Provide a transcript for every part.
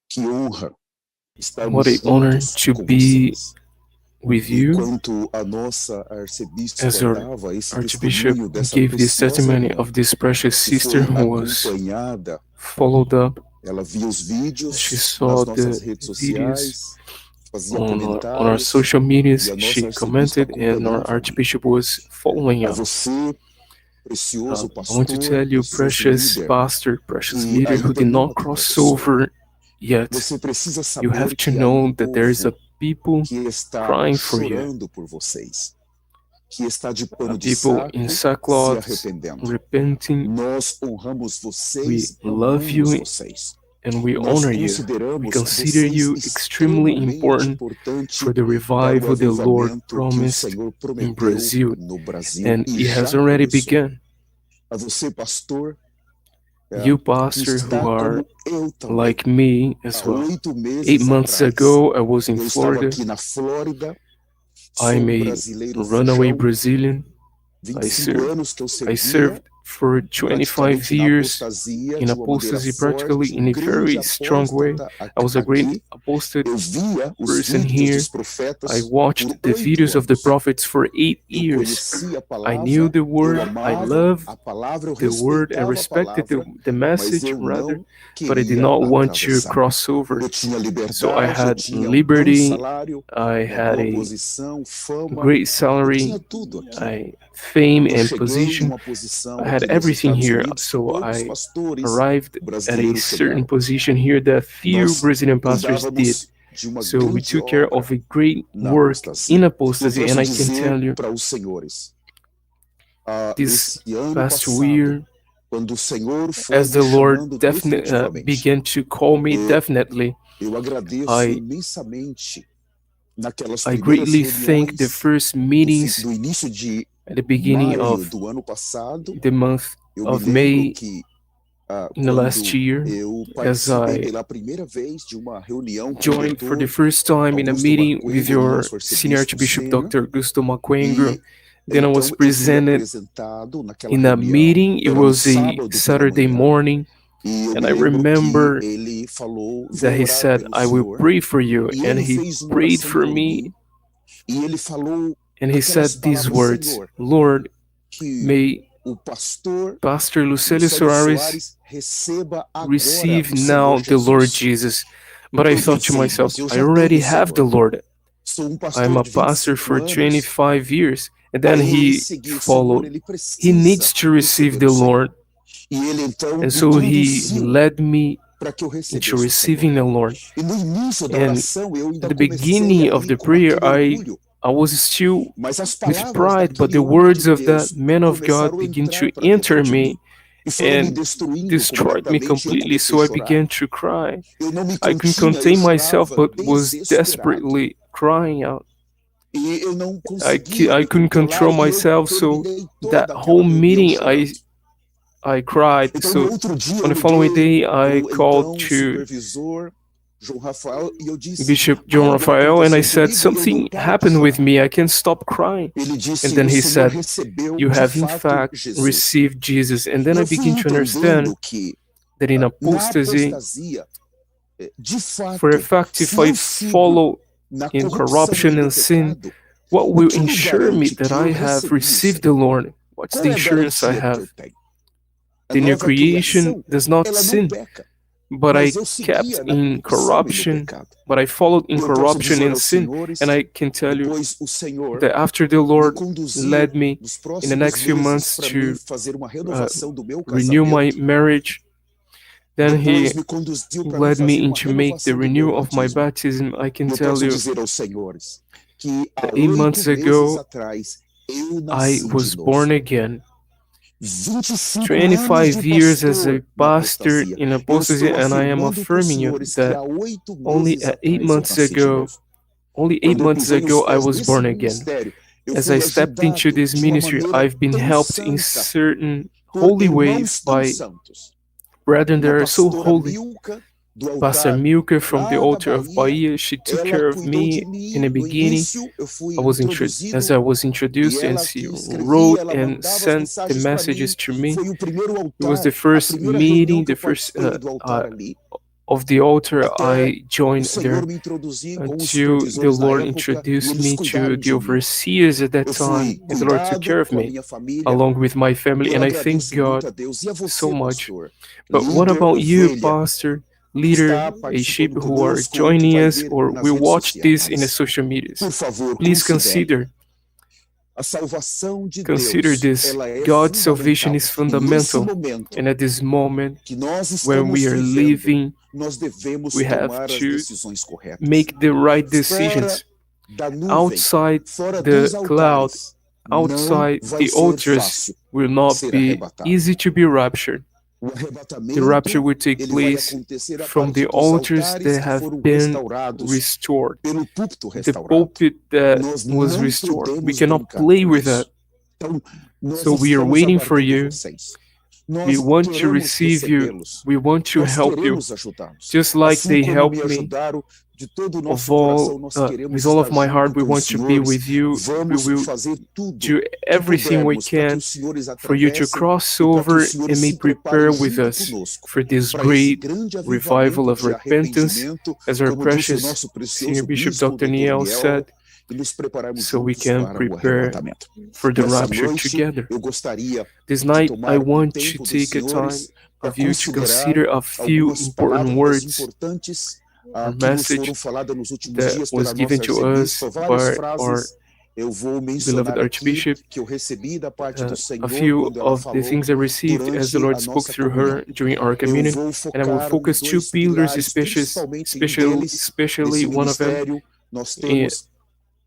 Que honra What estarmos an honor juntos to com be vocês. with you. Enquanto a nossa As arcebispa our dava esse Archbishop testemunho dessa gave this preciosa testimony irmã of this precious que sister foi who was acompanhada, followed up. ela via os She vídeos nas saw nossas the redes videos sociais, fazia on our comentários social e medias. a nossa She arcebispa commented, and our acompanhava ali. Archbishop was following A up. você, precioso I want to pastor, tell you, precioso precious líder, pastor, precious que leader who ainda did não not cross atravessou. over yet. Você precisa You have saber to que há um know that there is a povo people que está crying for you, chorando por vocês, que está de pano de people in saco, se sackcloth, arrependendo. repenting. Nós honramos We vocês, love amamos you vocês. and we Nós honor you. We consideramos consider vocês you extremely extremamente important importante for the para o revival the Lord avivamento que o promised Senhor in prometeu Brazil, no Brasil and e it has já already começou. begun. A você, pastor, You, que pastor, está who are como eu também. like me as Há well. 8 meses 8 months atrás, ago, I was in eu estava Florida. aqui na Flórida, sou I'm a brasileiro runaway fujão, Brazilian. 25 anos que eu I servia served for 25 praticamente na years apostasia in de uma maneira apostasy, practically forte, in a grande very strong way. apóstata I was a great aqui. apostate Eu via os person vídeos here. dos I profetas watched por the 8 videos of the anos. prophets for 8 Eu years. conhecia a I palavra, knew the eu word, I amava loved a palavra, eu the word, I respeitava a respected palavra, the mas message eu rather, não but I did queria not want to atravessar. cross over. Eu tinha So I liberdade, eu had tinha um bom liberty, salário, I uma had boa a posição, fama, great eu salary, tinha tudo aqui. fame Eu and cheguei em position. uma posição I had aqui nos everything Estados here, Unidos, so poucos I pastores arrived at a brasileiros certain chegaram. position here that few Nós Brazilian pastors did. cuidávamos de uma So we grande took care obra of a great na work apostasia. in Eu apostasy, and posso I can dizer tell you, para os senhores, this esse ano past passado, year, quando o Senhor foi as me the Lord chamando definitely definitivamente, began to call me definitely, eu agradeço I imensamente naquelas I primeiras greatly thank the reuniões first meetings do início de at the beginning maio of do ano passado. the month Eu me of lembro May que in the last quando year, eu as participei I pela primeira vez de uma reunião com o joined for the doutor first time in a Augusto meeting with Maquengo, your nosso senior arcebispo Archbishop sênior, Dr. Augusto Maquengro. e Then I was então eu fui presented apresentado naquela in a reunião. meeting. It Era no was a sábado pela Saturday manhã. morning, E eu and me I lembro remember que ele falou, that vou he orar said, pelo I will senhor. pray for you. E And ele he fez uma prayed oração for por me, mim. E ele falou and he said aquelas these palavras, words, Senhor, Lord, que may o pastor Pastor Lucélio Lucélio Soares Soares receba agora receive o Senhor now the Lord Jesus. Jesus. But I Eu thought to pensei, myself, mas eu I já already tenho, have the Senhor. Lord. Sou I'm pastor a de pastor 25 for anos. 25 years. And then Aí ele he seguiu, Senhor, followed. ele He needs precisa to receive receber the o Senhor. Lord. E ele então And me so he conduziu led me para que eu into recebesse o Senhor. receiving the Lord. E no início da And oração eu ainda at the comecei beginning of ali the com prayer, aquele orgulho. I was still Mas as with palavras pride, but daquele the homem words de of that Deus man of God começaram a began to entrar para dentro enter de me mim e foram me and destruindo destroyed me completamente. Eu completely. comecei So a I chorar. began to cry. Eu não me I couldn't continha, eu contain myself, chorava but was desesperado. desperately crying out. E eu não conseguia I me couldn't controlar control e eu myself, so terminei that toda whole aquela reunião meeting chorando. I cried. Então, no So outro dia, on eu the following liguei day, I o called então to supervisor, João Rafael, e eu disse, Bishop John algo Raphael and I aconteceu said, comigo, eu não something paro de happened with chorar. me. I can't stop crying. Ele And disse, then o he Senhor said, recebeu you de have in fato fact Jesus. received Jesus. And then E I eu fui begin to understand entendendo que that in na apostasy, apostasia, de for a fato, fact, if se I eu sigo follow na in corrupção e corruption no and sin, pecado, what o will que me ensure me garante that que eu I have recebi o received the Senhor? Lord? What's Qual the é a insurance I garantia que eu have? tenho? A The new nova creation criação, does not ela não sin, peca. but I Mas eu kept seguia na in corrupção e no corruption, pecado. but I followed in Eu posso corruption dizer and aos sin. senhores, And I can tell you depois o Senhor that after the me Lord conduziu led me nos in the próximos next few meses months para mim to fazer uma renovação do meu renew my casamento. marriage, then Depois he me conduziu para mim led me fazer uma into make the renovação do meu renewal of my batismo. baptism. I can Eu tell posso you dizer aos senhores que há 8 months 8 meses ago, atrás eu I nasci was de born novo. again. 25 anos 25 de years as a pastor na pastor apostasia. in Eu apostasy, estou and I am afirmando para os affirming you senhores que that há 8 only meses 8 atrás eu months nasci de ago, novo. only 8 Quando eu months pisei os ago, I pés was nesse born again. ministério, eu As fui I stepped into ajudado this de uma ministry, maneira I've been tão helped in santa certain por holy ways irmãos tão by santos, brethren that como a are so pastora holy. Milka do Pastor altar Milka from the lá da altar of Bahia, Bahia, she took ela care of cuidou me de mim. in the No beginning. início eu fui As I introduzido was e introduced, and ela she que escrevia, wrote ela and mandava as sent the mensagens para messages mim. to me. Foi o primeiro It was altar, the a first primeira reunião meeting, que the eu first participei do altar ali. of the altar, Até I o joined Senhor there me introduzir com os until the supervisores na Lord época e introduced eles me cuidaram to de the mim. overseers at that Eu time, fui and the Lord took care cuidado of com a me minha família. along with my family, Eu and I thank agradeço muito God a Deus. E a so você, much. pastor, But what líder, about you, ovelha, pastor, que leader, está a sheep participando who are conosco ou que joining vai us ver or nas will redes watch this in the sociais? social medias? Por favor, Please considere. consider A salvação de Consider Deus, this. ela é God's salvation fundamental. is E nesse fundamental. momento And at this moment, que nós when estamos we are vivendo, living, nós devemos we have tomar as to decisões corretas. make the right Fora decisions. da nuvem, Outside fora the dos cloud, altares, não outside vai the ser altars, fácil will not ser be arrebatado. easy to be raptured. O The arrebatamento, rapture will take ele vai place acontecer a from partir the dos altars altares that que have foram been restaurados restored, pelo púlpito the restaurado. pulpit that Nós was não restored. We podemos cannot brincar play com with isso. that. Então, nós So we are estamos waiting for aguardando you. vocês. We Nós want to queremos receive you. recebê-los. We want to Nós help you, queremos ajudá-los. just like Assim they como helped me me. ajudaram, de todo o Of nosso coração, all, nós with queremos all of estar my heart, junto we com os want to be senhores. with you. We Vamos will fazer tudo do que everything we pudermos para que can os senhores for you to atravessem cross e para que over os senhores and may se preparem prepare with junto us conosco for this para esse great grande revival avivamento of de repentance, arrependimento, as our como disse o precious nosso Senior precioso Bishop bispo, Dr. Dr. Niel Niel, said, e nos prepararmos so we juntos can para o prepare arrebatamento. for the Nessa rapture noite, together. eu gostaria This de night, I tomar want to tempo dos take a time senhores para of you to considerar consider a few algumas important palavras words, importantes our que nos message foram faladas nos últimos that dias was pela given nossa to us arcebispa. Várias by our frases eu vou beloved mencionar aqui Archbishop. que eu recebi da parte do A Senhor few quando ela of the falou things I received as the durante Lord a spoke nossa through comunhão. her during our Eu communion, vou and I will focar em focus two dois pillars, pilares, principalmente em deles. especially Nesse one of them. ministério, nós temos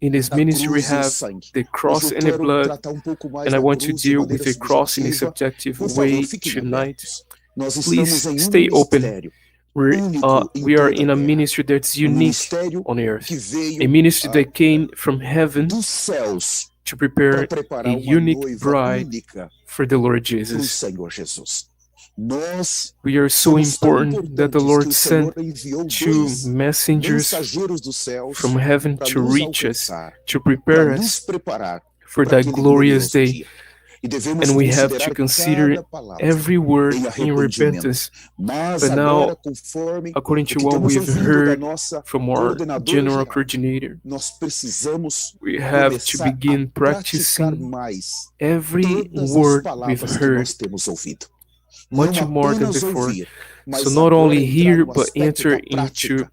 In this a ministry, we cruz e o have sangue. the Hoje cross eu and the quero blood, tratar um pouco mais and I da want to cruz de deal with maneira the cross in a subjetiva. subjective Por way favor, fiquem tonight. abertos. Nós Please estamos em stay open. ministério We único em are toda in a a terra. ministry that's unique Ministério on earth, que veio a ministry that came from heaven dos céus to para prepare a preparar uma unique noiva bride única for the Lord para o Jesus. Senhor Jesus. Nós We are so somos tão important that the importantes que Lord o sent Senhor enviou two dois messengers mensageiros dos céus from heaven para to nos reach us, alcançar, to para prepare nos us preparar for para that aquele glorious glorioso day. dia. E devemos And we have to considerar consider cada palavra every word em in arrependimento. repentance. Mas But agora, now, conforme according o to que what temos we've ouvido da heard nossa from our coordenadora general geral, coordinator, nós precisamos we have to começar begin a praticar practicing mais every todas as word we've palavras que heard, nós temos ouvido. much Não more than apenas before. ouvir, mas So not agora only entrar hear, no but aspecto enter da into prática. E a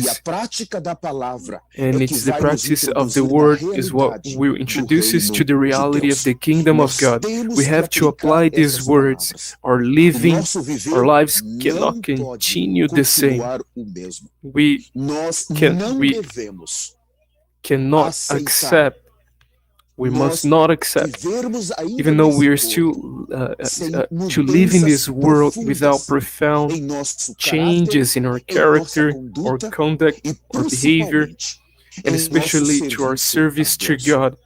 practice. prática da palavra And é que it's the vai nos practice of the introduzir na word is what realidade will do introduce us to reino the de reality Deus. of the kingdom of Nós God. temos We que have to aplicar apply these essas words. palavras. Our O living, nosso viver our lives não cannot pode continue the same. continuar o mesmo. We Nós não we devemos cannot aceitar accept. We must nós not accept, vivermos ainda even though we are nesse still corpo, sem to live in this mudanças world without profundas profound em nosso caráter, changes in our em nossa character, our conduta conduct, e our behavior, principalmente and em especially nosso to our serviço service a to Deus. God.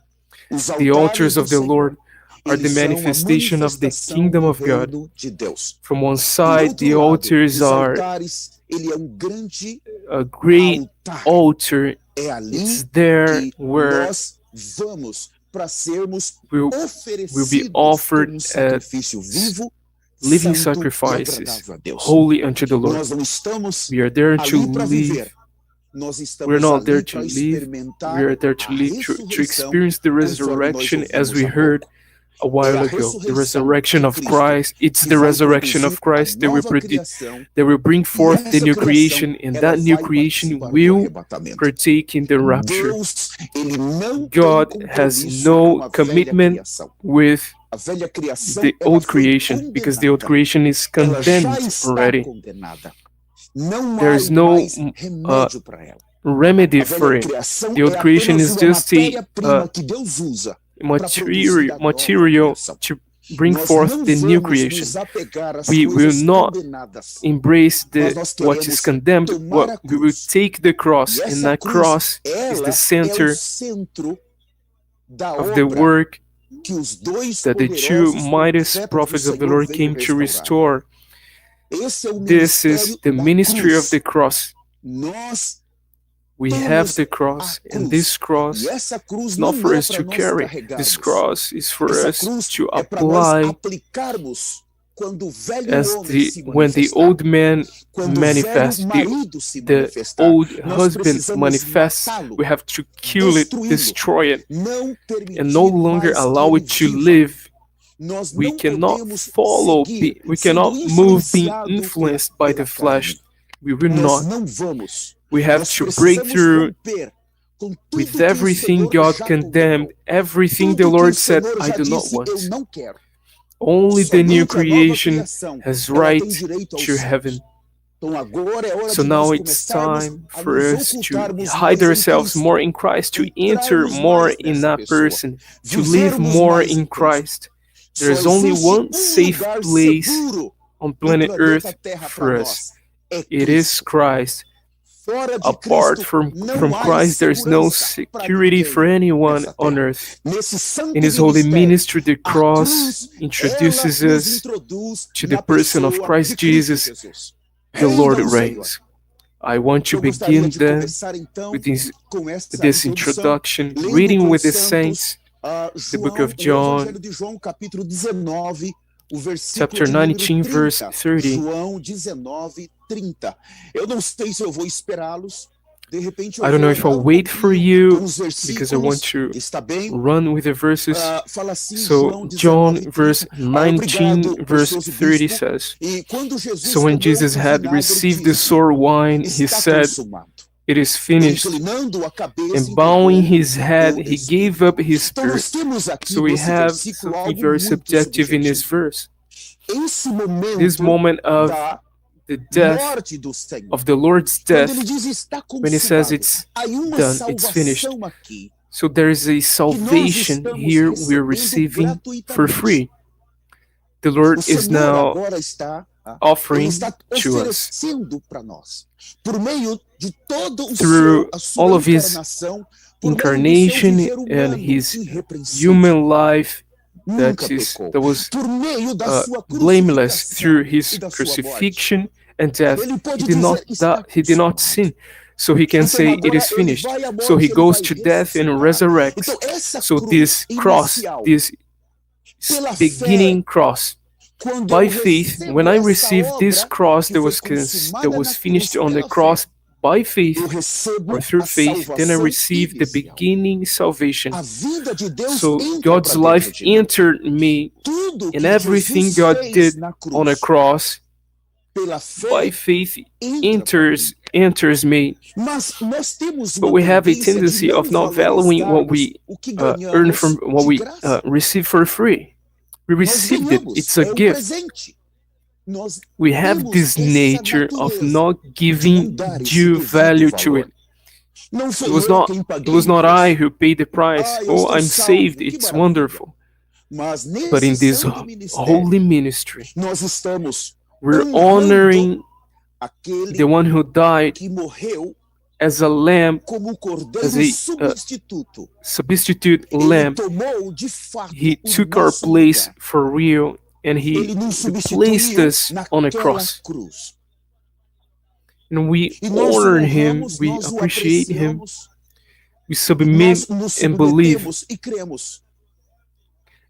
Os The altars altares do of the Senhor, Lord are the eles são a manifestation of the manifestação kingdom do of God. reino de Deus. From one Do side, outro the lado, altars os are altares, ele é grande a great altar. altar. É ali It's there que where nós vamos para sermos will oferecidos be offered como as sacrifício vivo, living santo e sacrifices, agradável a Deus. holy unto the Lord. Nós não estamos We are there to ali para live. viver. Nós We're estamos not ali there to para live. We experimentar are there to a live, to ressurreição, experience the conforme nós resurrection as ouvimos we há heard pouco. a while É a ago. The ressurreição resurrection de of Cristo Christ. It's que the vai resurrection produzir of Christ a that will nova criação, that will bring e forth the essa new criação creation, and ela that new vai creation participar do will arrebatamento. partake in the rapture. Deus, ele não God tem has compromisso no com a velha commitment criação. with A velha criação, the ela old foi creation, because the old condenada. creation is Ela já condemned está already. condenada. Não há There's no mais remédio para ela. remedy A for velha it. criação The old é creation apenas is uma just matéria-prima que Deus usa para produzir a nova material criação. to bring Nós forth não the new vamos creation. nos apegar às We will coisas not condenadas, embrace mas nós what is queremos condemned. tomar a We will cruz. take the cross, E and essa that cruz, cross is ela the é center o centro da of the obra work que os dois that the two poderosos mightiest profetas do prophets of the Senhor Lord veio came to restaurar. restore. Esse é o This is ministério the da ministry of cruz. the cross. Nós We temos have the a cross, and cruz. this cross E essa cruz is not não for é us para to nós carry. This carregarmos. cross is for Essa us cruz to é para nós apply aplicarmos as when the old man manifests, the old husband manifests, we have to kill it, destroy it, and no longer allow it to live. We cannot we cannot move being influenced by the flesh. We will not. We have to break through with everything God condemned, everything the Lord said, I do not want. Only the new creation has right to heaven. So now it's time for us to hide ourselves more in Christ, to enter more in that person, to live more in Christ. There is only one safe place on planet Earth for us. It is Christ. Apart from Christ, there is no security for anyone on earth. In His holy ministry, the cross introduces us to the person of Christ Jesus, the Lord reigns. I want to begin then with this introduction, reading with the saints, the book of John, chapter 19, verse 30. I don't know if I'll wait for you because I want to run with the verses. So John verse 19, verse 30 says, so when Jesus had received the sour wine, He said, it is finished. And bowing His head, He gave up His spirit. So we have something very subjective in this verse. This moment of the death, of the Lord's death, when He says it's done, it's finished. So there is a salvation here we're receiving for free. The Lord is now offering to us through all of His incarnation and His human life that was blameless through His crucifixion and death. He did not die, He did not sin, so He can say it is finished. So He goes to death and resurrects. So this cross, this beginning cross, by faith, when I received this cross that was finished on the cross, by faith or through faith, then I received the beginning salvation. So God's life entered me, and everything God did on a cross, by faith enters me. But we have a tendency of not valuing what we earn from what we receive for free. We received it. It's a gift. We have this nature of not giving due value to it. It was not I who paid the price. Oh, I'm saved. It's wonderful. But in this holy ministry, we're honoring the one who died as a lamb, as a substitute lamb. He took our place for real, and He placed us on a cross. And we honor Him, we appreciate Him, we submit and believe.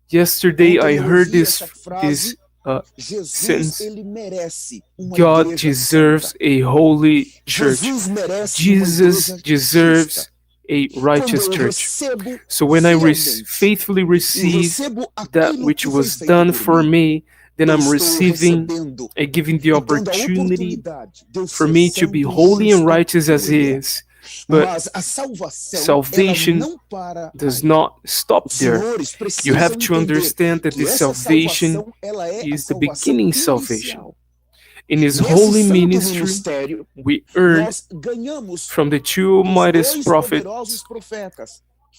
Yesterday I heard this sentence: God deserves a holy church. Jesus deserves a righteous church. So when I faithfully receive that which was done for me, then I'm receiving and giving the opportunity for me to be holy and righteous as He is. But salvation does not stop there. You have to understand that this salvation is the beginning salvation. In His holy ministry, we earn from the two mightiest prophets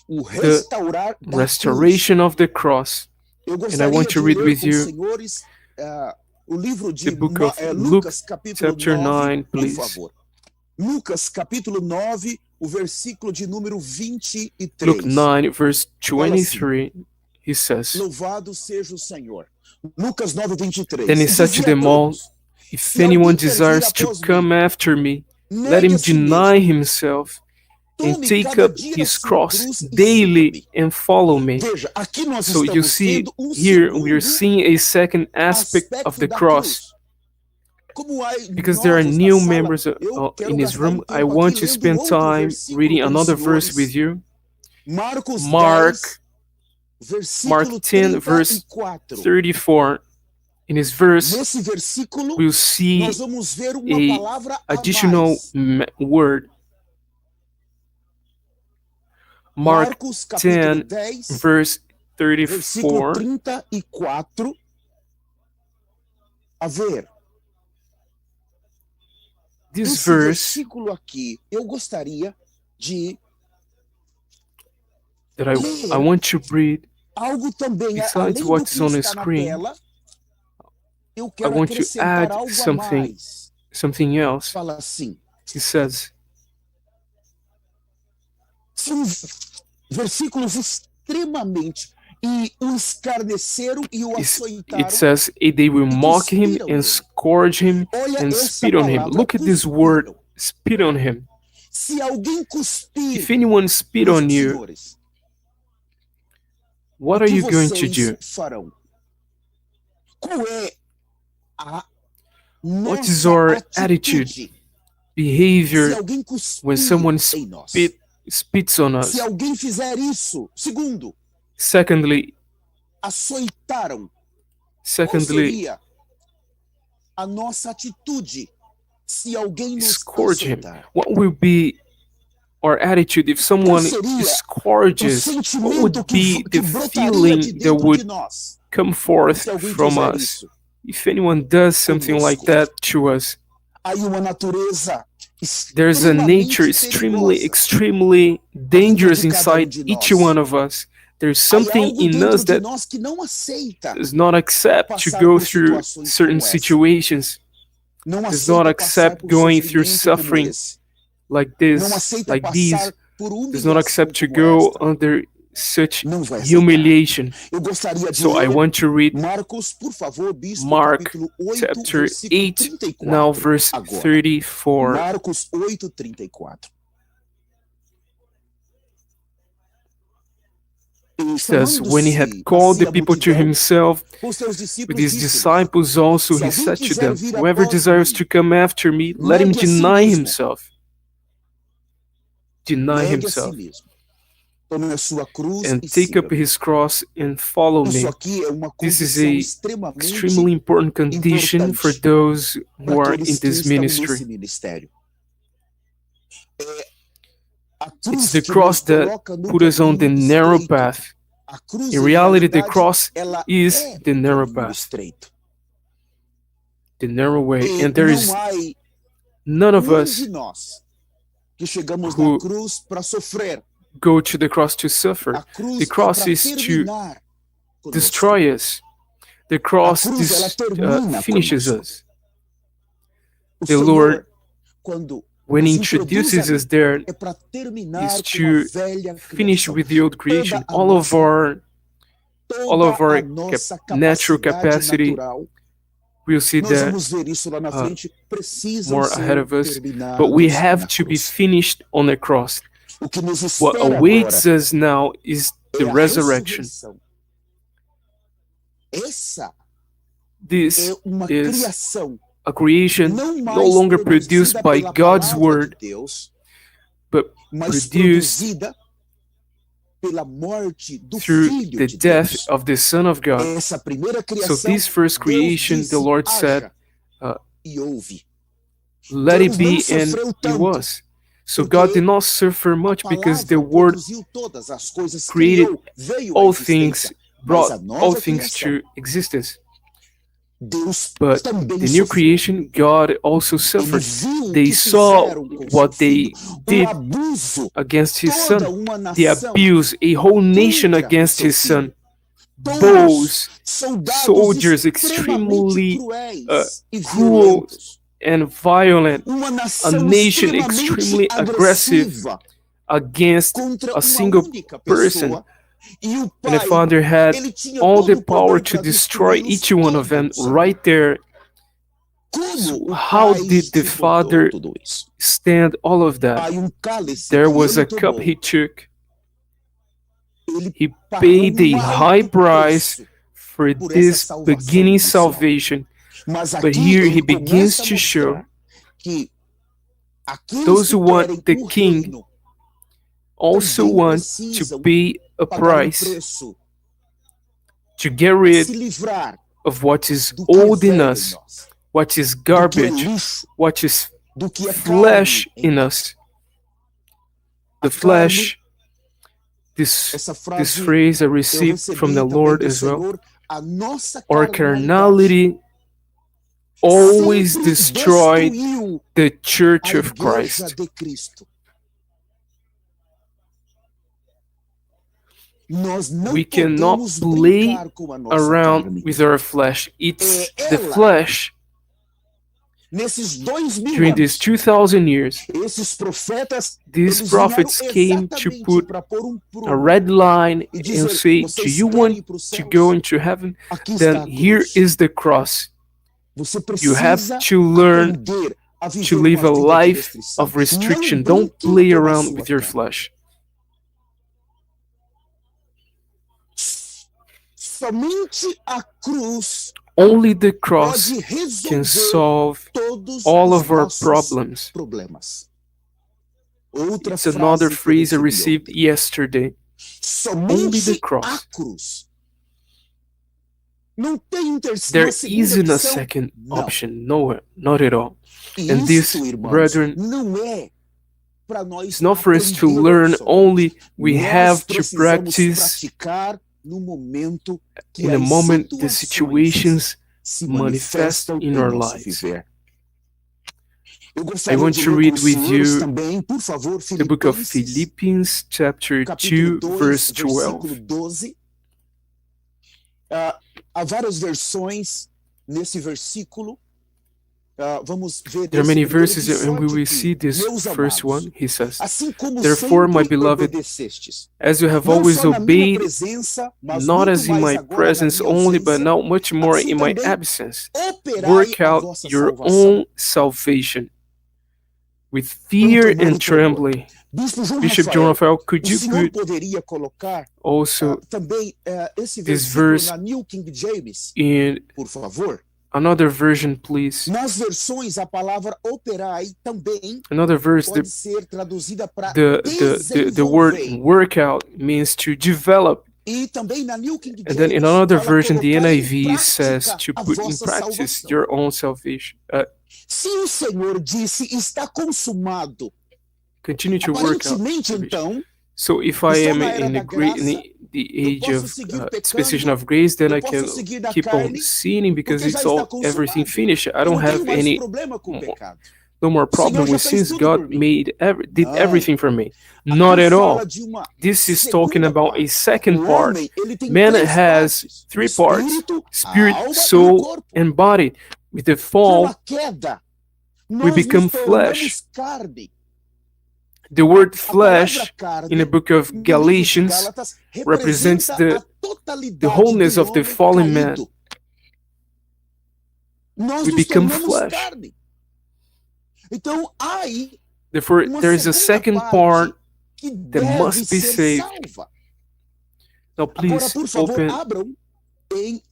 the restoration of the cross. And I want to read with you the book of Luke, chapter 9, please. Lucas capítulo 9, o versículo de número 23. Luke 9, verse 23, he says, Louvado seja o Senhor. Lucas 9, 23. Then He said to them all, if anyone desires to come after me, let him deny himself and take up his cross daily and follow me. So you see, here we are seeing a second aspect of the cross. Because there are new members in this room, I want to spend time reading another verse with you. Mark 10, verse 34. In this verse, we'll see an additional word. Mark 10, verse 34. This verse that I want to read, besides what's on the screen, I want to add something else. He says, it says, they will mock him and scourge him and spit on him. Look at this word, spit on him. If anyone spit on you, what are you going to do? What is our attitude, behavior when someone spits on us? Secondly, scourge him. What will be our attitude if someone scourges? What would be the feeling that would come forth from us if anyone does something like that to us? There's a nature extremely dangerous inside each one of us. There's something in us that does not accept to go through certain situations, does not accept going through suffering like this, like these, does not accept to go under such humiliation. So I want to read Mark chapter 8, now verse 34. It says, when he had called the people to himself, with his disciples also, he said to them, whoever desires to come after me, let him deny himself. Deny himself. And take up his cross and follow me. This is an extremely important condition for those who are in this ministry. It's the cross that put us on the narrow path. In reality, the cross is the narrow path, the narrow way. And there is none of us who go to the cross to suffer. The cross is to destroy us. The cross finishes us. The Lord, when he introduces us there, is to finish with the old creation. All of our natural capacity, we'll see that more ahead of us. But we have to be finished on the cross. What awaits us now is the resurrection. This is a creation no longer produced by God's word, but produced through the death of the Son of God. So this first creation, the Lord said, let it be, and it was. So God did not suffer much because the Word created all things, brought all things to existence. But the new creation, God also suffered. They saw what they did against his Son. They abused a whole nation against his Son. Bows, soldiers, extremely cruel and violent, a nation extremely aggressive against a single person. And the Father had all the power to destroy each one of them right there Como how Pai did the suportou Father tudo isso? stand all of that? Cálice There que was ele a cup tomou. he took. Ele He pagou paid a high alto price preço for por essa this salvação beginning inicial. salvation. Mas But aqui here ele he begins começa a to show mostrar que aqueles those que who want querem the o king reino also também want to precisam pay a pagar um price preço to get para rid se livrar of what is do que é old in velho em us, nós, what is do que é garbage, lixo, what is do que é flesh carne em in nós. us. A The carne, flesh, this essa this frase phrase I eu received from recebi the também Lord do as well. Senhor, a nossa Our carnalidade carnality always sempre destroyed destruiu the church a of igreja Christ. de Cristo. Nós não We cannot podemos play brincar com a nossa around carne. with our flesh. It's the ela, flesh nesses 2000 during these anos, 2000 years. esses profetas, These eles prophets vieram came to exatamente put para pôr a prumo red line e and dizer, say, do vocês you querem want ir para os to céus? go into heaven? Aqui está Then a here cruz. is the cross. Você You have precisa to learn aprender a viver to live a uma vida de life restrição. of restriction. Não Don't brinque play com a around sua with your carne. flesh. Somente a cruz Only the cross pode can resolver solve todos all os of our nossos problems. Outra It's another frase que eu phrase I recebi received ontem. yesterday. Only the Somente cross. a cruz. Não tem There uma segunda isn't a opção. second Não. option. Nowhere. Not at all. E And this, isso, irmãos, brethren, não é para nós it's not for us to aprendermos learn só. only. We Nós have to precisamos practice praticar no momento que in the as moment the situações situations se manifest manifestam in em our nosso lives. viver. Eu I gostaria want de to ler read com os with senhores you também, por favor, the book of Filipenses, Philippians, chapter 2, capítulo 2, verse versículo 12. 12. Há várias versões nesse versículo. Vamos ver There are esse many primeiro, verses, de and we sorte will que, see this meus first amados, one. He says, assim como Therefore, my sempre beloved, obedecestes, as you have não always só na minha obeyed, presença, mas not muito as in mais my agora na presence minha only, but ausência, now much more assim in my também absence, operai work a out vossa your salvação own salvation with com fear temor e and trembling. Bispo João Bishop John Rafael, Raphael, could o you senhor put poderia colocar also também esse this versículo verse na New King James, in por favor? another version, please? Nas versões, a palavra operai também Another verse, pode ser traduzida para the word desenvolver. workout means to develop. E também na New King And then in James, another fala version, the colocar em NIV says prática to a put in vossa practice salvação. your own salvation. Se o Senhor disse está consumado, Continue to work out. aparentemente então, So if I estou am na era in da the great graça, the eu age posso of seguir pecando, dispensation of grace, then eu I can posso seguir da keep on carne, sinning because porque it's já está all everything consumado. finished. I Eu don't não tenho have mais any problema com o pecado. no more O Senhor problem já with fez sins. tudo por God mim. did Não. everything for me. Aqui Not at all. fala de uma This is talking segunda about a parte. second O part. homem, ele tem Man três has partes: three o parts: espírito, a spirit, alma e o soul, corpo. and body. With the Com fall, a queda, we nós become nos tornamos flesh. carne. The word A palavra flesh carne, in the book of no livro de Galatians Gálatas, represents representa a the totalidade wholeness do of the homem fallen man. caído. Nós We nos become tornamos flesh. carne. Então, há aí Therefore, uma there is a segunda second parte part que that deve must be ser saved. salva. Now, Agora, please por favor, open abram em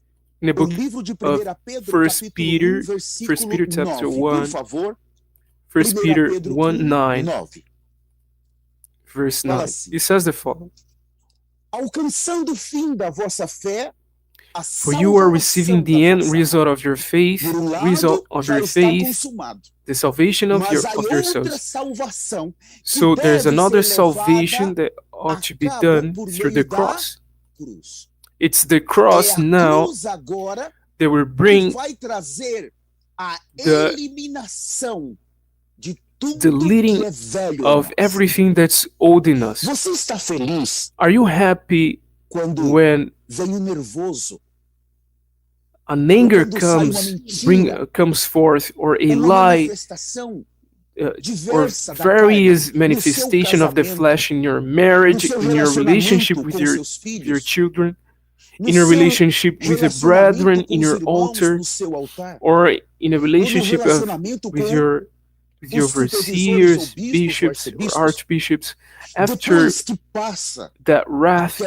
in the o book livro de 1 of Pedro, 1 capítulo Peter, 1, 1 versículo Peter chapter 9. Por 1, favor, 1 1 Peter Pedro 1, 9, 9. verse Fala 9. assim: It says the following. alcançando o fim da vossa fé, a For you are receiving salvação da the end vossa result alma. of your faith, Por um result lado, of já your está faith, consumado. the salvation of Mas há your outra souls. salvação que So there's deve another ser salvation levada that ought to be a cabo done por through meio the da cross. cruz. It's the É cross a now cruz agora that will que bring vai trazer a the eliminação de tudo deleting que é velho em of nós. everything that's old in us. Você está feliz Are you happy quando when vem o nervoso, an anger quando sai uma mentira, comes forth, or a uma lie, manifestação or diversa da various carne, manifestation no of the seu flesh in your no marriage, seu in your relationship relacionamento with com your seus filhos? children? in a relationship with the brethren in your altar, or in a relationship with your overseers, bishops, or archbishops, after that wrath,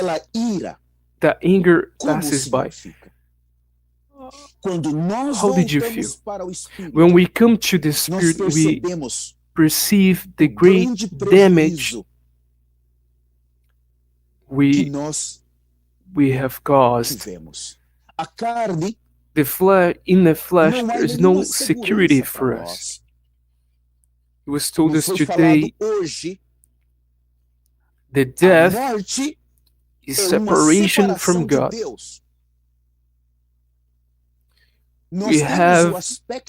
that anger passes by. How did you feel? When we come to the Spirit, we perceive the great damage we have caused. In the flesh, there is no security for us. It was told us today that death is separation from God. We have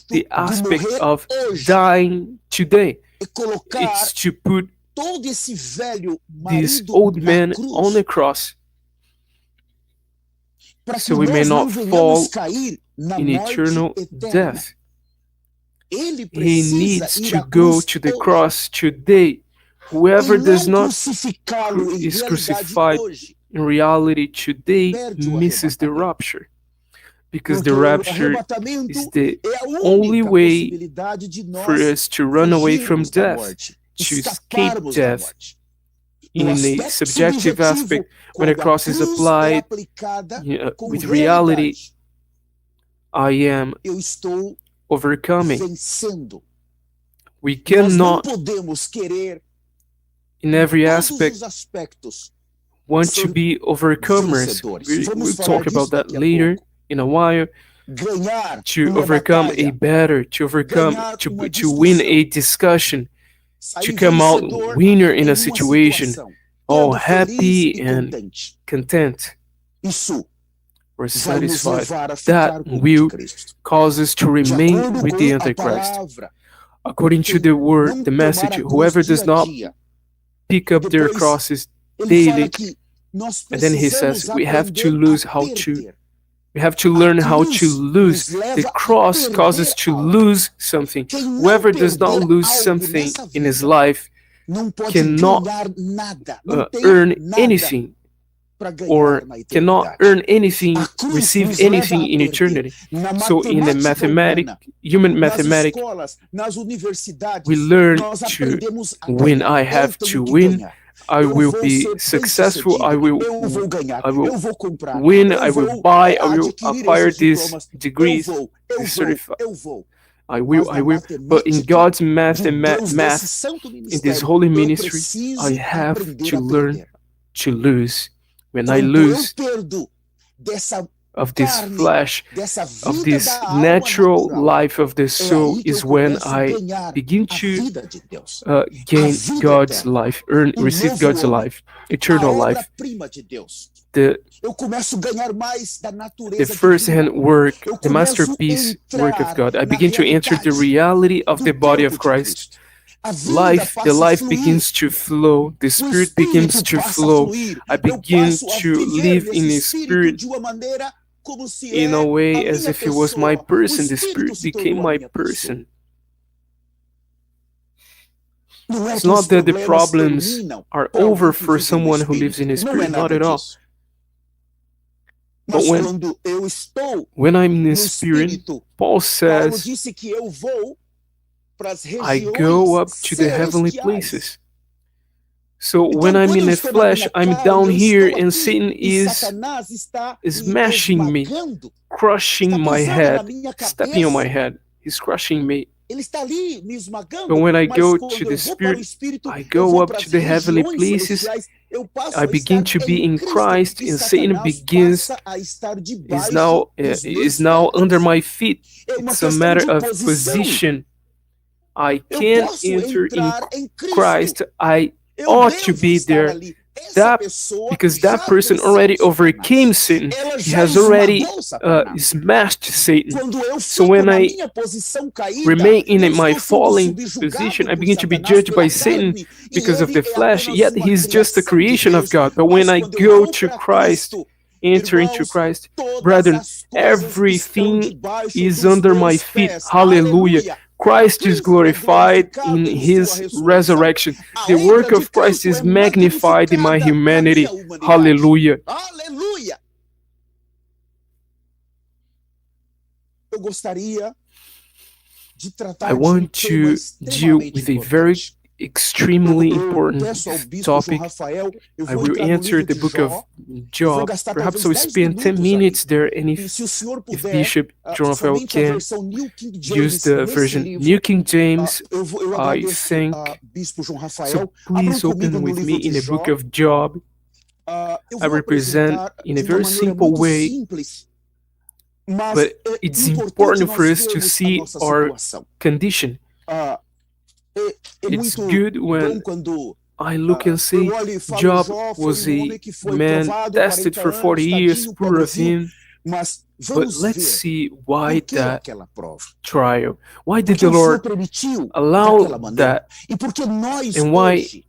the aspect of dying today. It's to put this old man on the cross, so we may not fall in eternal death. He needs to go to the cross today. Whoever does not is crucified in reality today misses the rapture, because the rapture is the only way for us to run away from death, to escape death. In a subjective aspect, when a cross is applied with reality, I am overcoming. We cannot, in every aspect, want to be overcomers. We'll talk about that later in a while. To overcome a battle, to win a discussion, to come out winner in a situation, all happy and content or satisfied. That will cause us to remain with the Antichrist. According to the word, the message, whoever does not pick up their crosses daily, and then he says, we have to learn how to lose. The cross causes to lose something. Whoever does not lose something in his life cannot earn anything, or cannot earn anything, receive anything in eternity. So in the human mathematics, we learn to win. I have to win. I will be successful. I will win. I will buy. I will acquire these degrees, this certificate. I will. But in God's math, in this holy ministry, I have to learn to lose. When I lose of this flesh, of this natural life of the soul, is when I begin to gain God's life, receive God's life, eternal life. The first-hand work, the masterpiece work of God. I begin to enter the reality of the body of Christ. The life begins to flow, the Spirit begins to flow. I begin to live in the Spirit in a way as if it was my person. The Spirit became my person. It's not that the problems are over for someone who lives in the Spirit, not at all. But when I'm in the Spirit, Paul says, I go up to the heavenly places. So when I'm in the flesh, I'm down here, and Satan is smashing me, crushing my head, stepping on my head. He's crushing me. But when I go to the Spirit, I go up to the heavenly places. I begin to be in Christ, and Satan is now under my feet. It's a matter of position. I can enter in Christ. I ought to be there. Because that person already overcame Satan. He has already smashed Satan. So when I remain in my falling position, I begin to be judged by Satan because of the flesh, yet he's just a creation of God. But when I go to Christ, enter into Christ, brethren, everything is under my feet. Hallelujah. Christ is glorified in his resurrection. The work of Christ is magnified in my humanity. Hallelujah. eu gostaria de tratar I want de um tema to deal extremamente with a very importante. extremely Eu important peço ao bispo João topic. Rafael, eu I vou will entrar no answer livro the de book of Jó, eu vou Job. gastar Perhaps talvez I'll 10 spend 10 minutos ali. minutes there, and E se o senhor if puder, Bishop John Raphael somente a can versão New King use James the nesse version livro, New King James, eu I agradeço think. bispo João So Rafael. Abram please comigo open no with livro me de in the Jó. book of Job. Eu I vou represent apresentar in a de uma very maneira simple muito way, simples, mas but é it's importante important nós for us to vermos a see nossa our situação. condition. Ah, é It's muito good bom when quando I look and eu see olho e falo, Job Jó foi was um a homem que foi man provado tested 40 for 40 anos, years, tadinho, poor of pobrezinho, him. mas But vamos let's ver see why por que that aquela prova. trial. Why did Porque the o Senhor Lord permitiu allow daquela maneira. that? E porque nós And why hoje,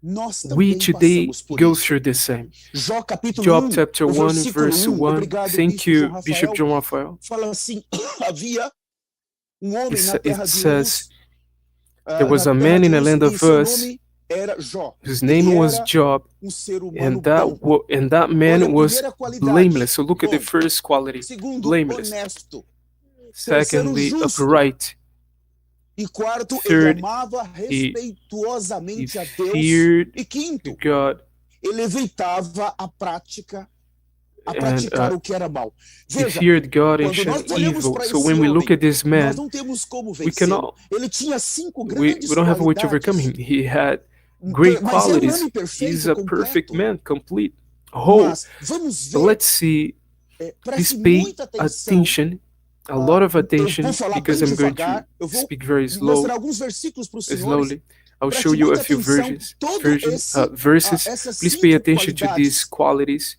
nós we também today passamos por go isso. through the same? Jó capítulo Job 1, chapter o 1, versículo verse 1, 1. obrigado, Thank bispo João you, Bishop Rafael, John Raphael. fala assim, havia um homem na It terra de says, Uz, there was na a terra man de in the Uz, land e of seu Uz, nome era Jó. whose Ele name was era Job, ser humano and that bom. that Olha man a was primeira qualidade, blameless. So look at the bom. first quality, Segundo, blameless. honesto. Terceiro, Secondly, justo. upright. E quarto, ele Third, amava he respeituosamente a Deus. feared E quinto, God, ele evitava a praticar and o que era mal. he Veja, feared God and quando nós shunned olhamos evil. para So esse when we look homem, at this nós man, não temos como we vencê-lo. cannot, Ele tinha 5 we grandes don't have a way to overcome him. qualidades. He had great Mas era um qualities. homem He's perfeito, a perfect completo. man, complete, whole. Mas vamos But ver, let's see, preste please pay muita atenção. attention, a lot of Eu attention, vou falar because bem I'm going devagar. to Eu vou speak very mostrar alguns versículos para os senhores. slowly. I'll Preste show you a muita few atenção. verses. Essas Please pay 5 attention to these qualidades, qualities,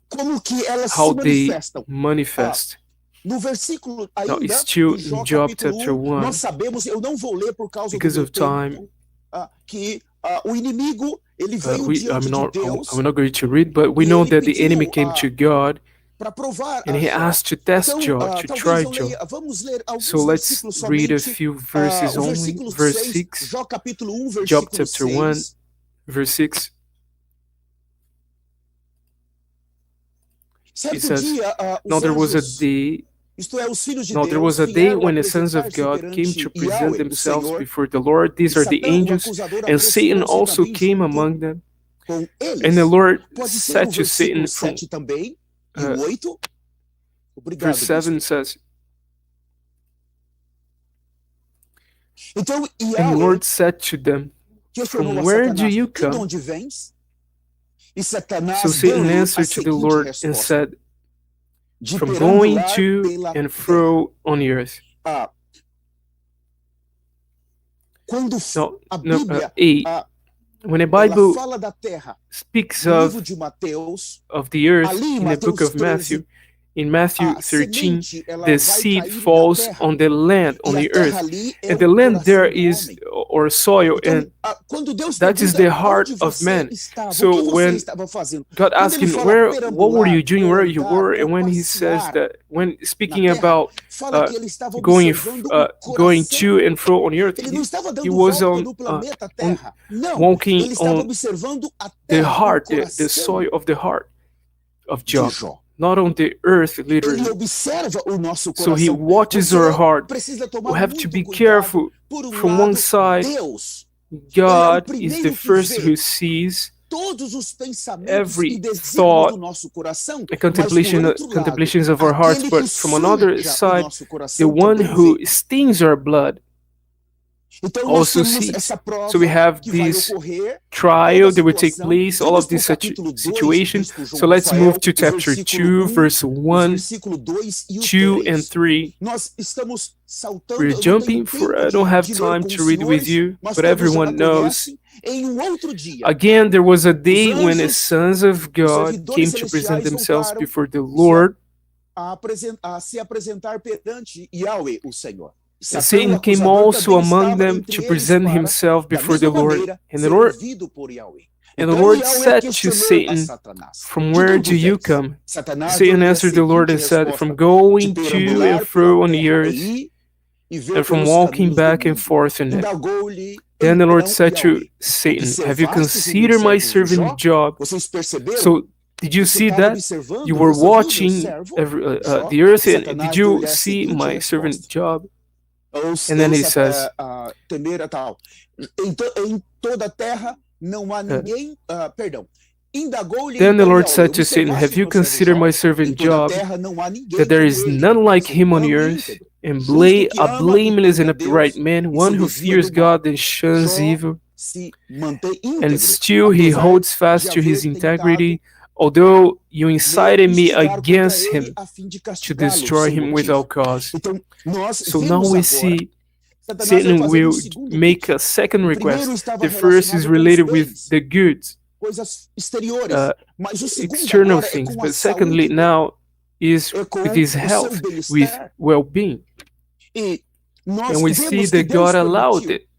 como que elas how se they manifestam. manifest. No versículo Now, ainda, it's still em Jó in Job capítulo chapter 1, 1, nós sabemos, eu não vou ler por causa because do of meu time. tempo, que o inimigo, ele veio I'm diante de not going to read, but we e know ele that the pediu, enemy came to God para provar and he Jó. asked to test Então, Job, to talvez try eu Job. leia, vamos ler alguns So let's versículos read a somente. few verses O only. versículo Verse 6, 6, Jó capítulo 1, Job versículo chapter 1, 6. verse 6. It Certo says, dia, now os there was a anjos, day, isto é, os filhos de now there Deus, was a day vieram when the sons of apresentar-se God came to perante present Yahweh, o themselves Senhor, before the Lord. These are the Satã, o angels, acusador, and Satan aproximou-se also também came junto among them. com eles. And the Lord Pode ser said o to Satan versículo from 7 também, e uh, o 8. Obrigado, verse 7 bispo. says, Então, and the Yahweh Lord said to them, questionou from a where do Satanás, you de come? onde vens? E Satanás So Satan deu-lhe a answered to the seguinte Lord and resposta: said, de from going perambular to pela and terra. fro on the earth. Quando a Bíblia 8. When the ela Bible fala da terra, speaks no livro of de Mateus, the earth ali em in the book Mateus of Matthew, in Matthew a 13, semente ela the vai seed cair na falls terra. on the land, on E a the terra earth, ali é and o the land coração there do is, homem. or soil, Então, and quando Deus that is pergunta the heart onde of você man. estava, So o que você when estava fazendo? God Quando asked ele him, fala what were you perambular, doing, ou where you andar, were, ou and when he says passear that, when na speaking terra, about fala que ele estava going observando o going coração. to and fro on the earth, Ele não estava he dando was volta on no planeta Terra. Não, walking ele estava on observando a the terra, o heart, the coração soil of the heart of de Job, Jó. not on the earth, Ele literally. observa o nosso So he coração. watches our Você heart. precisa We tomar have to muito be cuidado. careful. Por um From lado, one side, Deus, God ele é o is the primeiro que first vê who sees todos os pensamentos every e desígnios thought do nosso coração, the mas por outro lado, contemplations of our hearts, aquele but que from another suja o side, nosso the coração one também who vê. stings our blood Então nós also temos sees. essa prova So we have que vai this ocorrer, trial toda that will take situação. place, all Vamos of para o this capítulo 2, situation. bispo João So let's Rafael, move to o chapter versículo 2, verse o 1, versículo 2 e o 2, and 3. 3. Nós estamos saltando, We're eu não tenho jumping for, tempo I don't have de ler time com to os read with senhores, you, mas but todos já everyone knows. conhecem. Em um outro dia, Again, there was a day when the anjos, sons of os God servidores came to present celestiais themselves voltaram before the Lord. a se apresentar perante Yahweh, o Senhor. And Satã, o Satan came acusador, also também among estava them entre to eles present para, himself da before the mesma Lord. maneira, And the ser Lord ouvido por Yahweh. And the Então Lord Yahweh said to questionou a Satan, Satanás: from de where onde do you vens? come? Satanás Satan deu-lhe a answered the Lord and seguinte said, resposta: from de going to perambular and fro pela on the terra earth, e ver and from pelos walking caminhos do back and mundo. forth in it. Indagou-lhe Then the Lord então said to Yahweh: Satan, have you observastes o meu considered my servo servant Jó? Job? Vocês perceberam So Did you Você see estava that? observando, You were você viu meu watching servo? the earth, and Satanás did you deu-lhe a see seguinte my resposta. servant Job? Ouça, And then he ouça, says, temer a tal. Em toda a terra não há ninguém, perdão. Indagou-lhe Then the então Lord Yahweh, said to Satan, observaste Have you meu servo considered Jó? my Em servant toda a Job, terra não há ninguém that there como is ele, none like him on humano the e earth, íntegro, and justo que a ama e blameless teme and a upright Deus man, e one se who desvia fears do mal. God and shuns Jó evil, se mantém and íntegro, still he apesar holds de fast to his haver tentado integrity, although you incited me instigar contra against ele him a fim de to castigá-lo destroy sem him motivo. without cause. Então, nós So now vemos we agora see Satanás vai Satan fazer will segundo make pedido. a second O primeiro request. estava The first is relacionado com os related with bens, the goods, coisas exteriores, mas o segundo external agora é things, com a but secondly saúde dele, now is é com with his o seu health, with bem-estar. well-being. E nós And we see vemos que that Deus God allowed permitiu. it.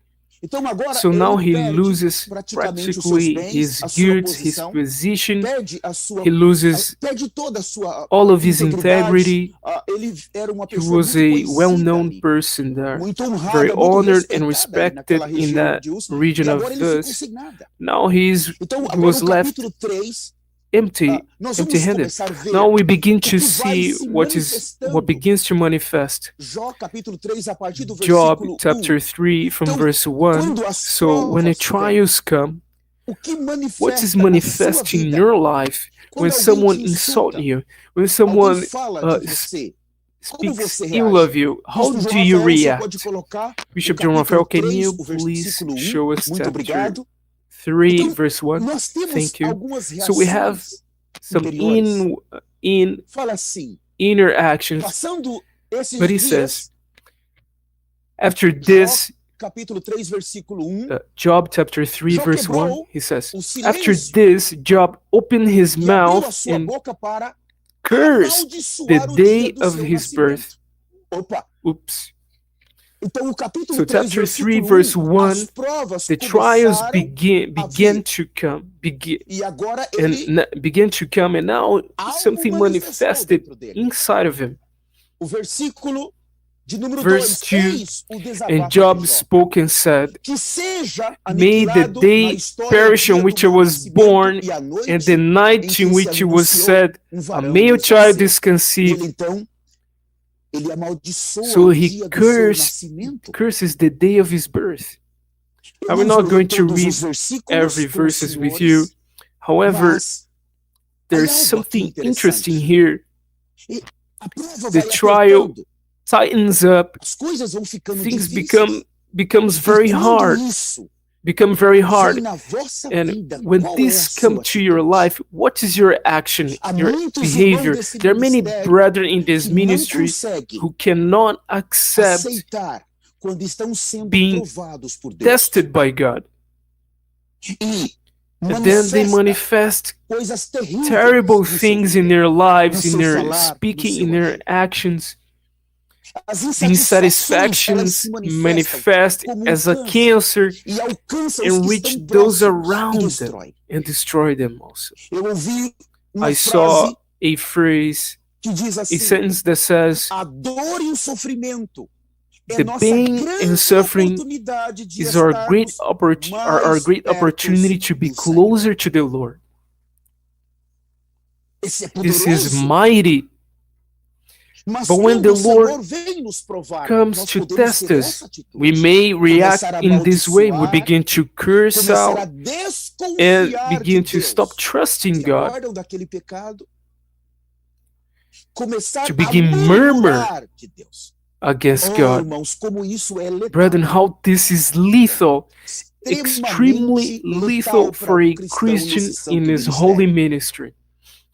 Então agora So now ele he perde loses praticamente os seus practically bens, his a sua goods, his posição, position, perde a sua, he loses perde toda a sua all of his integridade. integrity. Ele era uma He pessoa was muito a conhecida well-known ali, person there, muito very honrada, muito honored and respeitada ali naquela respected in região that de Uz, region e of agora ele ficou Uz. sem nada. Now he Então, agora was no left capítulo 3, empty, nós vamos empty-handed. começar a ver Now we begin o to que vai see se what manifestando. begins to manifest. Jó capítulo 3, a partir do Job versículo 1. chapter 3 from Então, verse 1. quando as So when the provas vêm, trials come, o que what is manifesta na sua manifesting in vida? your life when Quando alguém someone te insults insulta, you, when someone alguém fala de você, como speaks você ill reage? of you, how Bispo do João you Rafael, você react? pode colocar o Bishop John Raphael, capítulo can 3, you o please versículo 1. show us Muito chapter obrigado. 3, Então, verse 1? nós temos Thank you. algumas So we have reações some interiores. Fala assim, inner actions, passando esses but he dias, says, after Jó this, capítulo 3, versículo 1, Job chapter 3, Jó verse 1, quebrou he says, o after silêncio this, Job opened his e abriu a mouth sua and boca para cursed the amaldiçoar o day dia do of seu his birth. nascimento. Opa! Oops. Então o capítulo So 3, chapter 3, versículo verse 1, 1, as provas the trials começaram began vir. to come, E agora ele, and now algo something manifestou manifested dentro dele. inside of him. O versículo de número Verse 2, 2, eis o And desabafo Job de Jó. spoke and said, Que seja May the aniquilado na day história perish o on dia which do I meu was nascimento born, e a and noite the em night que in se which it was anunciou said, um a varão male Deus child nasceu. is E conceived. ele então, ele amaldiçoa So o he dia do seu curses nascimento. the day of his birth. Eu I will não not vou going ler to todos read os versículos every com os verses with you. senhores, However, mas there's há algo aqui something interesting interessante. here. E a prova The vai trial apertando, tightens up, as coisas vão ficando things difíceis. becomes E very quando hard, isso become very vem hard. na vossa And vida, when qual é a this come sua to your atitude? life, what is your action, Há your muitos behavior? irmãos desse There are many ministério brethren in this que não ministry conseguem who cannot accept aceitar quando estão sendo being provados por Deus. tested by God. E And then they manifest coisas terríveis terrible no seu things in viver. their lives, no in seu their falar, speaking, no in seu their agir. actions. As Insatisfactions elas se manifest como as a cancer e alcançam os and que reach estão those próximos e around them destrói. and destroy them also. Eu ouvi uma I saw frase a phrase, que diz a assim: sentence that says, a dor e o sofrimento é the nossa pain grande and suffering oportunidade de is our great estarmos our great mais opportunity perto to be do Senhor. closer to the Lord. Esse é This is poderoso. mighty. Mas But when quando the o Senhor Lord vem nos provar, comes nós to podemos test ter us, essa atitude. we may react Começar a in this way. We amaldiçoar, begin to curse começar a out and desconfiar begin de to Deus. stop trusting Se God, acordam daquele pecado, começar to a begin murmurar de Deus. against Oh, God. irmãos, como isso é letal. Brethren, how this is lethal, extremely Extremamente lethal letal for para a o cristão Christian nesse santo in his ministério. holy ministry.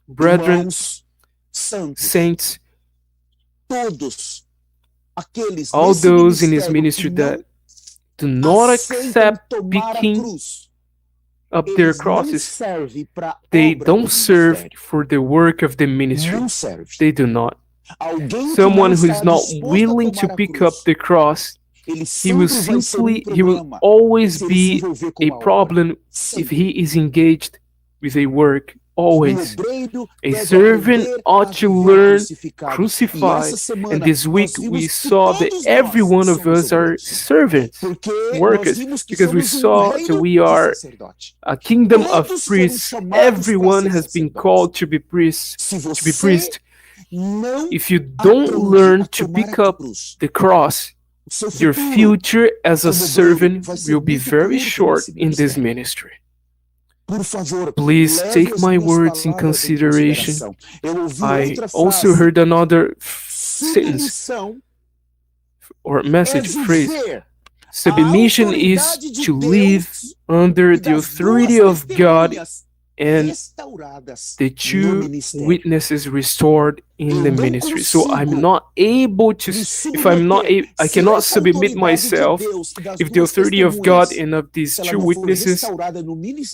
Brethren, Irmãos santos, saints, todos aqueles all nesse those in his ministério ministry que não that do not aceitam accept tomar a picking cruz, up their eles não crosses, servem para a they obra don't do serve ministério. for the work of the ministry. Não serve. They do not. Alguém que Someone não who is está not disposto a willing to tomar a pick cruz, up the cross, ele he will sempre vai ser um he will problema always se ele se be envolver com a a obra. problem if Sempre. he is engaged with a work always. A servant ought to learn crucified. And this week we saw that every one of us are servants, workers, because we saw that we are a kingdom of priests. Everyone has been called to be priests, to be priest. If you don't learn to pick up the cross, your future as a servant will be very short in this ministry. Please take my words in consideration. I also heard another sentence or message phrase. Submission is to live under the authority of God and the two witnesses restored in the ministry. So I'm not able to, if I'm not able, I cannot submit myself if the authority of God and of these two witnesses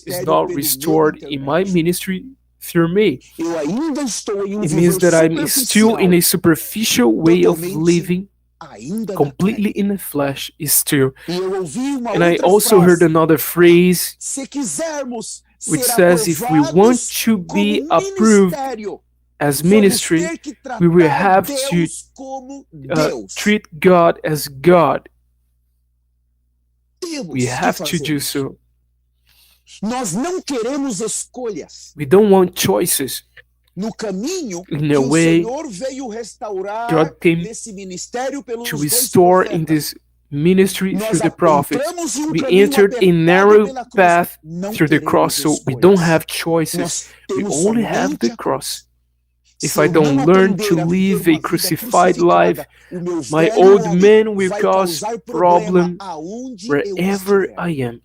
is not restored in my ministry through me. It means that I'm still in a superficial way of living, completely in the flesh is still. And I also heard another phrase which says if we want to be approved as ministry, we will have to treat God as God. We have to do so. We don't want choices. In a way, God came to restore in this ministry through the prophets. We entered a narrow path through the cross, so we don't have choices. We only have the cross. If I don't learn to live a crucified life, my old man will cause problem wherever I am.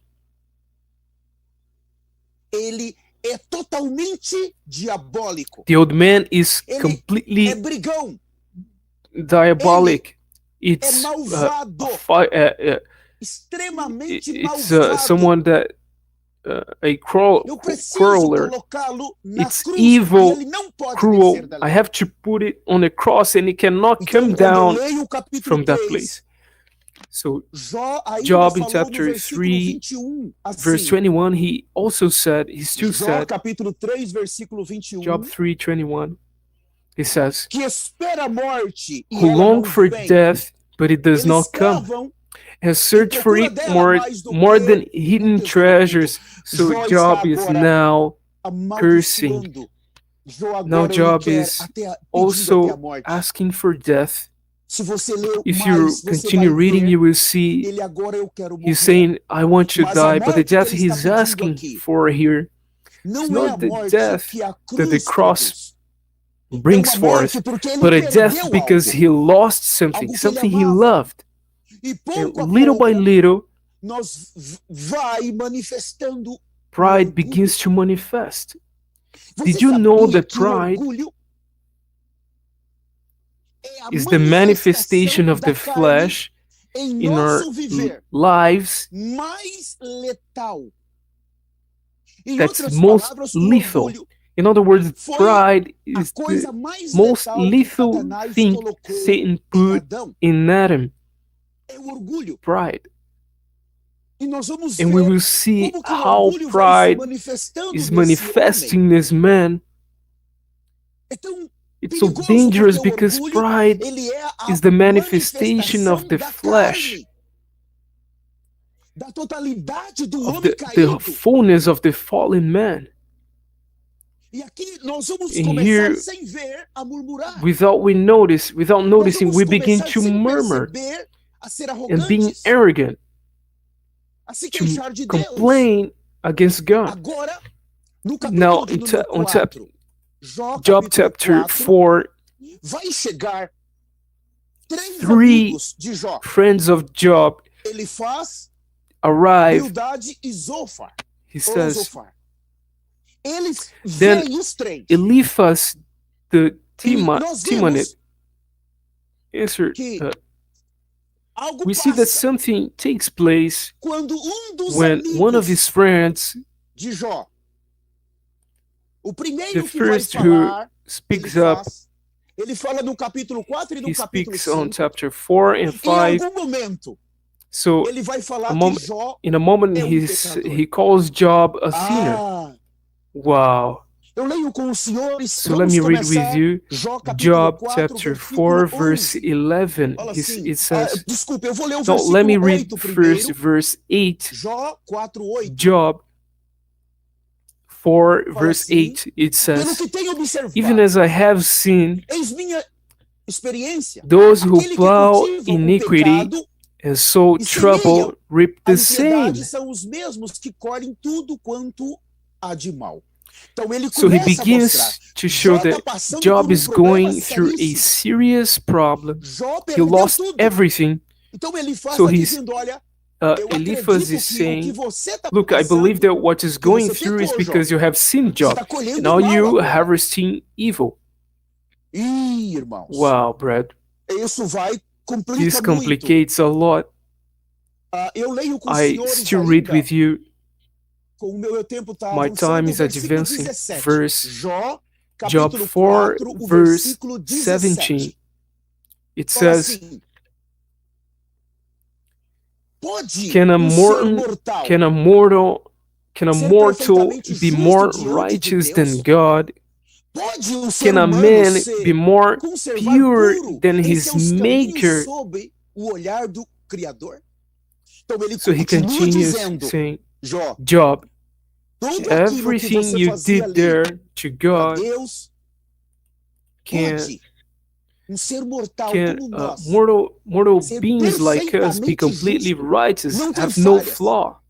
The old man is completely diabolic. It's someone that a quarreler. It's evil, cruel. I have to put it on a cross, and it cannot come down from that place. So Job in chapter 3, verse 21, he also said, he still said, Job 3:21, he says, who long for death, but it does not come, has searched for it more than hidden treasures. So Job is now cursing. Now Job is also asking for death. If you continue reading, you will see he's saying, I want to die, but the death he's asking for here is not the death that the cross brings forth, but a death because he lost something he loved. And little by little, pride begins to manifest. Did you know that pride is the manifestation of the flesh in our lives that's most lethal? In other words, pride is the most lethal thing Satan put in Adam. Pride. And we will see how pride is manifesting in this man. It's so dangerous because pride is the manifestation of the flesh, of the fullness of the fallen man. And here, without noticing, we begin to murmur and being arrogant, to complain against God. Now, on Job chapter 4, 3 friends of Job arrive. He says, then Eliphaz the Temanite answered, we see that something takes place when one of his friends, the first who speaks up, he speaks on chapter 4 and 5. So in a moment he calls Job a sinner. Wow. So let me read with you Job chapter 4, verse 11. It says, no, let me read first verse 8. Job 4, verse 8. It says, even as I have seen those who plow iniquity and sow trouble reap the same. So he begins to show that Job is going through a serious problem. He lost everything. So Eliphaz is saying, look, I believe that what is going through is because you have seen Job. Now you are harvesting evil. Wow, Brad. This complicates a lot. I still read with you. My time is advancing. Verse Job 4, verse 17. It says, can a mortal be more righteous than God? Can a man be more pure than his maker? So he continues saying, Job, everything you did there to God, can mortal beings like us be completely righteous, have no flaw,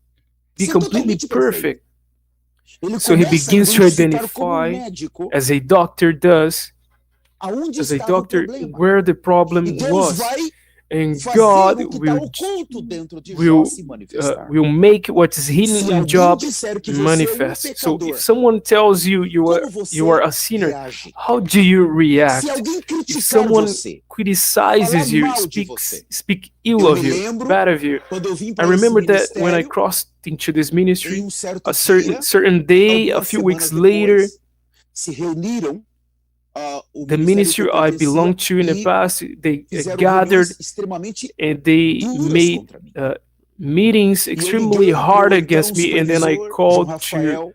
be completely perfect? So he begins to identify, as a doctor does, where the problem was. And God will make what is hidden in Job manifest. So if someone tells you you are a sinner, how do you react? If someone criticizes you, speak ill of you, bad of you. I remember that when I crossed into this ministry, a certain day, a few weeks later, the ministry I belonged to in the past, they gathered and they made meetings extremely hard against me. And then I called to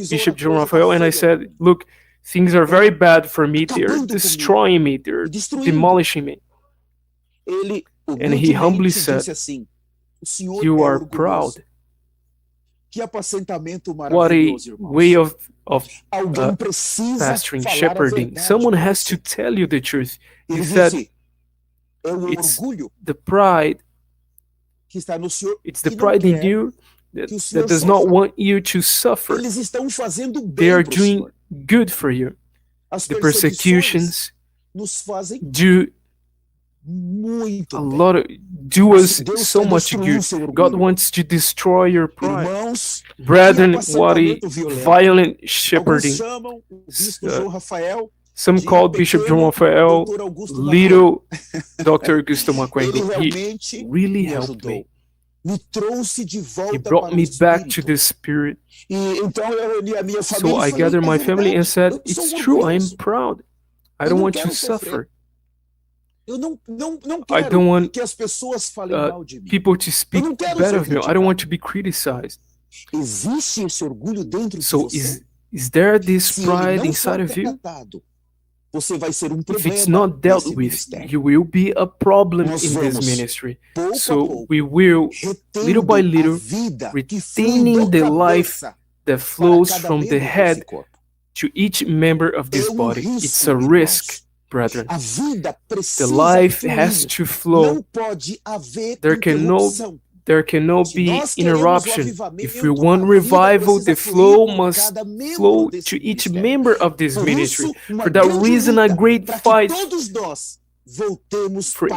Bishop John Raphael and I said, look, things are very bad for me. They're destroying me. They're demolishing me. And he humbly said, you are proud. What a way of pastoring, shepherding. Someone has to tell you the truth. He said, it's the pride. It's the pride in you that does not want you to suffer. They are doing good for you. The persecutions do us so much good. God wants to destroy your pride. Brethren, what a violent shepherding. Some called Bishop John Raphael little Dr. Augusto Macquarie. He really helped me. He brought me back to the spirit. So I gathered my family and said, it's true, I am proud. I don't want to suffer. I don't want people to speak bad of me. I don't want to be criticized. So is there this pride inside of you? If it's not dealt with, you will be a problem in this ministry. So we will, little by little, retaining the life that flows from the head to each member of this body. It's a risk. Brethren, the life has to flow. There cannot be interruption. If we want revival, the flow must flow to each member of this ministry. For that reason, a great fight for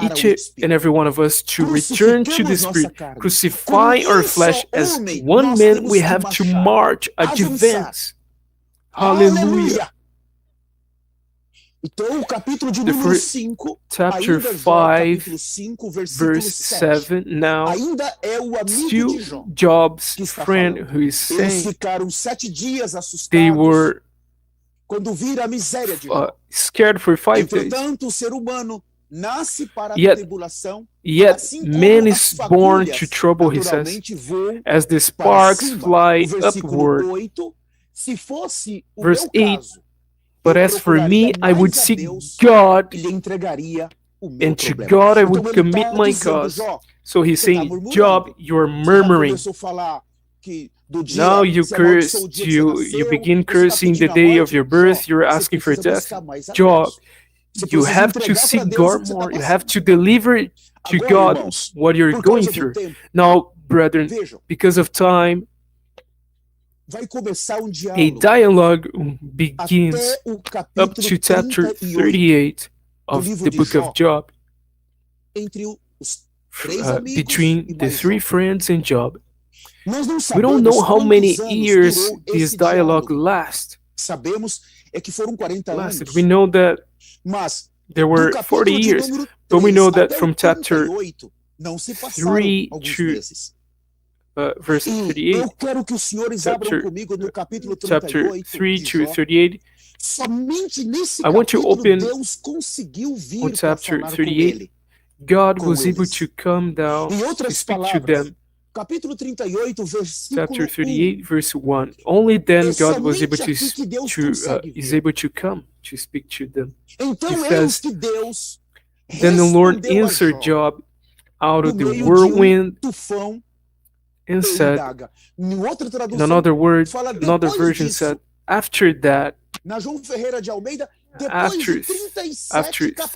each and every one of us to return to the Spirit, crucify our flesh as one man. We have to march, advance. Hallelujah. Chapter 5, verse 7. Now, still Job's friend who is saying they were scared for 5 days. Yet man is born to trouble, he says, as the sparks fly upward. Se fosse o Verse meu 8, caso, but eu as for me, procuraria I would mais a seek Deus God, e lhe entregaria o meu and to problema. God I Então would ele commit está my dizendo, cause. Jó, So he's você está saying, murmurando. Job, you're Você já murmuring. começou a falar que do dia Now you você amaldiçoou cursed, o dia que você you nasceu, begin você está cursing the pedindo a day of morte. your birth, Jó, you're você asking for precisa death. buscar mais a Job, Deus. Você you precisa have to entregar para seek Deus God o que você more. está You have passando. to deliver to Agora, God irmãos, what you're por going causa do through. tempo, Now, brethren, vejam, because of time, vai começar um a diálogo dialogue begins até o up capítulo to chapter 38 38 do of livro the de book of Jó, Job, entre os três amigos between e the mais three Jó. friends and Job. Nós não We don't know sabemos how many quantos anos years durou this esse dialogue diálogo. lasted. Sabemos é que foram 40 We anos. know that Mas there do were 40 capítulo de years, número but we 3 know that até from o chapter 38 não se passaram 3 alguns to meses. verse E 38, eu quero que os senhores abram chapter, comigo no capítulo chapter 38 3 de to Jó. 38. Somente nesse I want to capítulo open Deus conseguiu on vir para chapter falar com 38. ele. God Com was able eles. to come down Em to outras speak to palavras, them. capítulo 38, versículo Chapter 1. 38, verse 1. Only then É God was able somente aqui que Deus consegue is vir. able to come to speak to them. Então, It eis says, que Deus then the Lord respondeu a answered Jó Job out no of the meio de whirlwind tufão and e said, indaga. Em outra in tradução, another word, fala another depois version disso. said, after that, Na João Ferreira de Almeida, depois after de 37 after capítulos,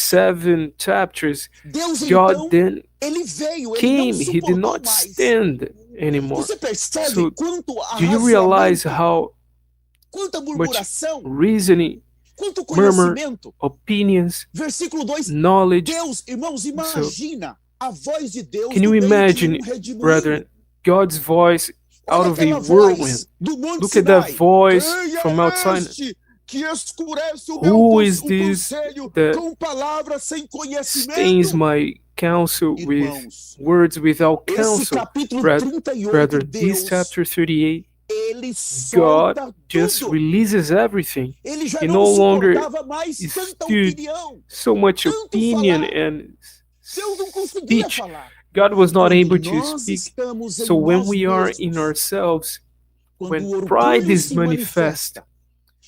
37 chapters, Deus God então, then ele veio, ele não came. He did suportou not mais. stand anymore. Você percebe So, quanto do you realize arrazoamento, how quanta much murmuração, reasoning, quanto murmur, conhecimento? opinions, Versículo 2, knowledge? Deus, irmãos, imagina a voz de Deus Can you no meio de imagine, redemoinho. brethren, God's voice out Olha of a aquela whirlwind? voz do Monte Look at that Sinai. voice Quem from é Mount Sinai. este que escurece o Who meu is this conselho that com palavras sem conhecimento? stains my counsel with Irmãos, words without esse counsel? capítulo Brethren, 38, this Deus, chapter 38, ele solta God just tudo. releases everything. Ele já He não no longer suportava mais tanta stood opinião. so much Tanto opinion falar. and Deus não conseguia speech. falar. God was not Quando able to nós speak. estamos em So when nós we are mesmos, in ourselves, quando when o orgulho pride is se manifest, manifesta,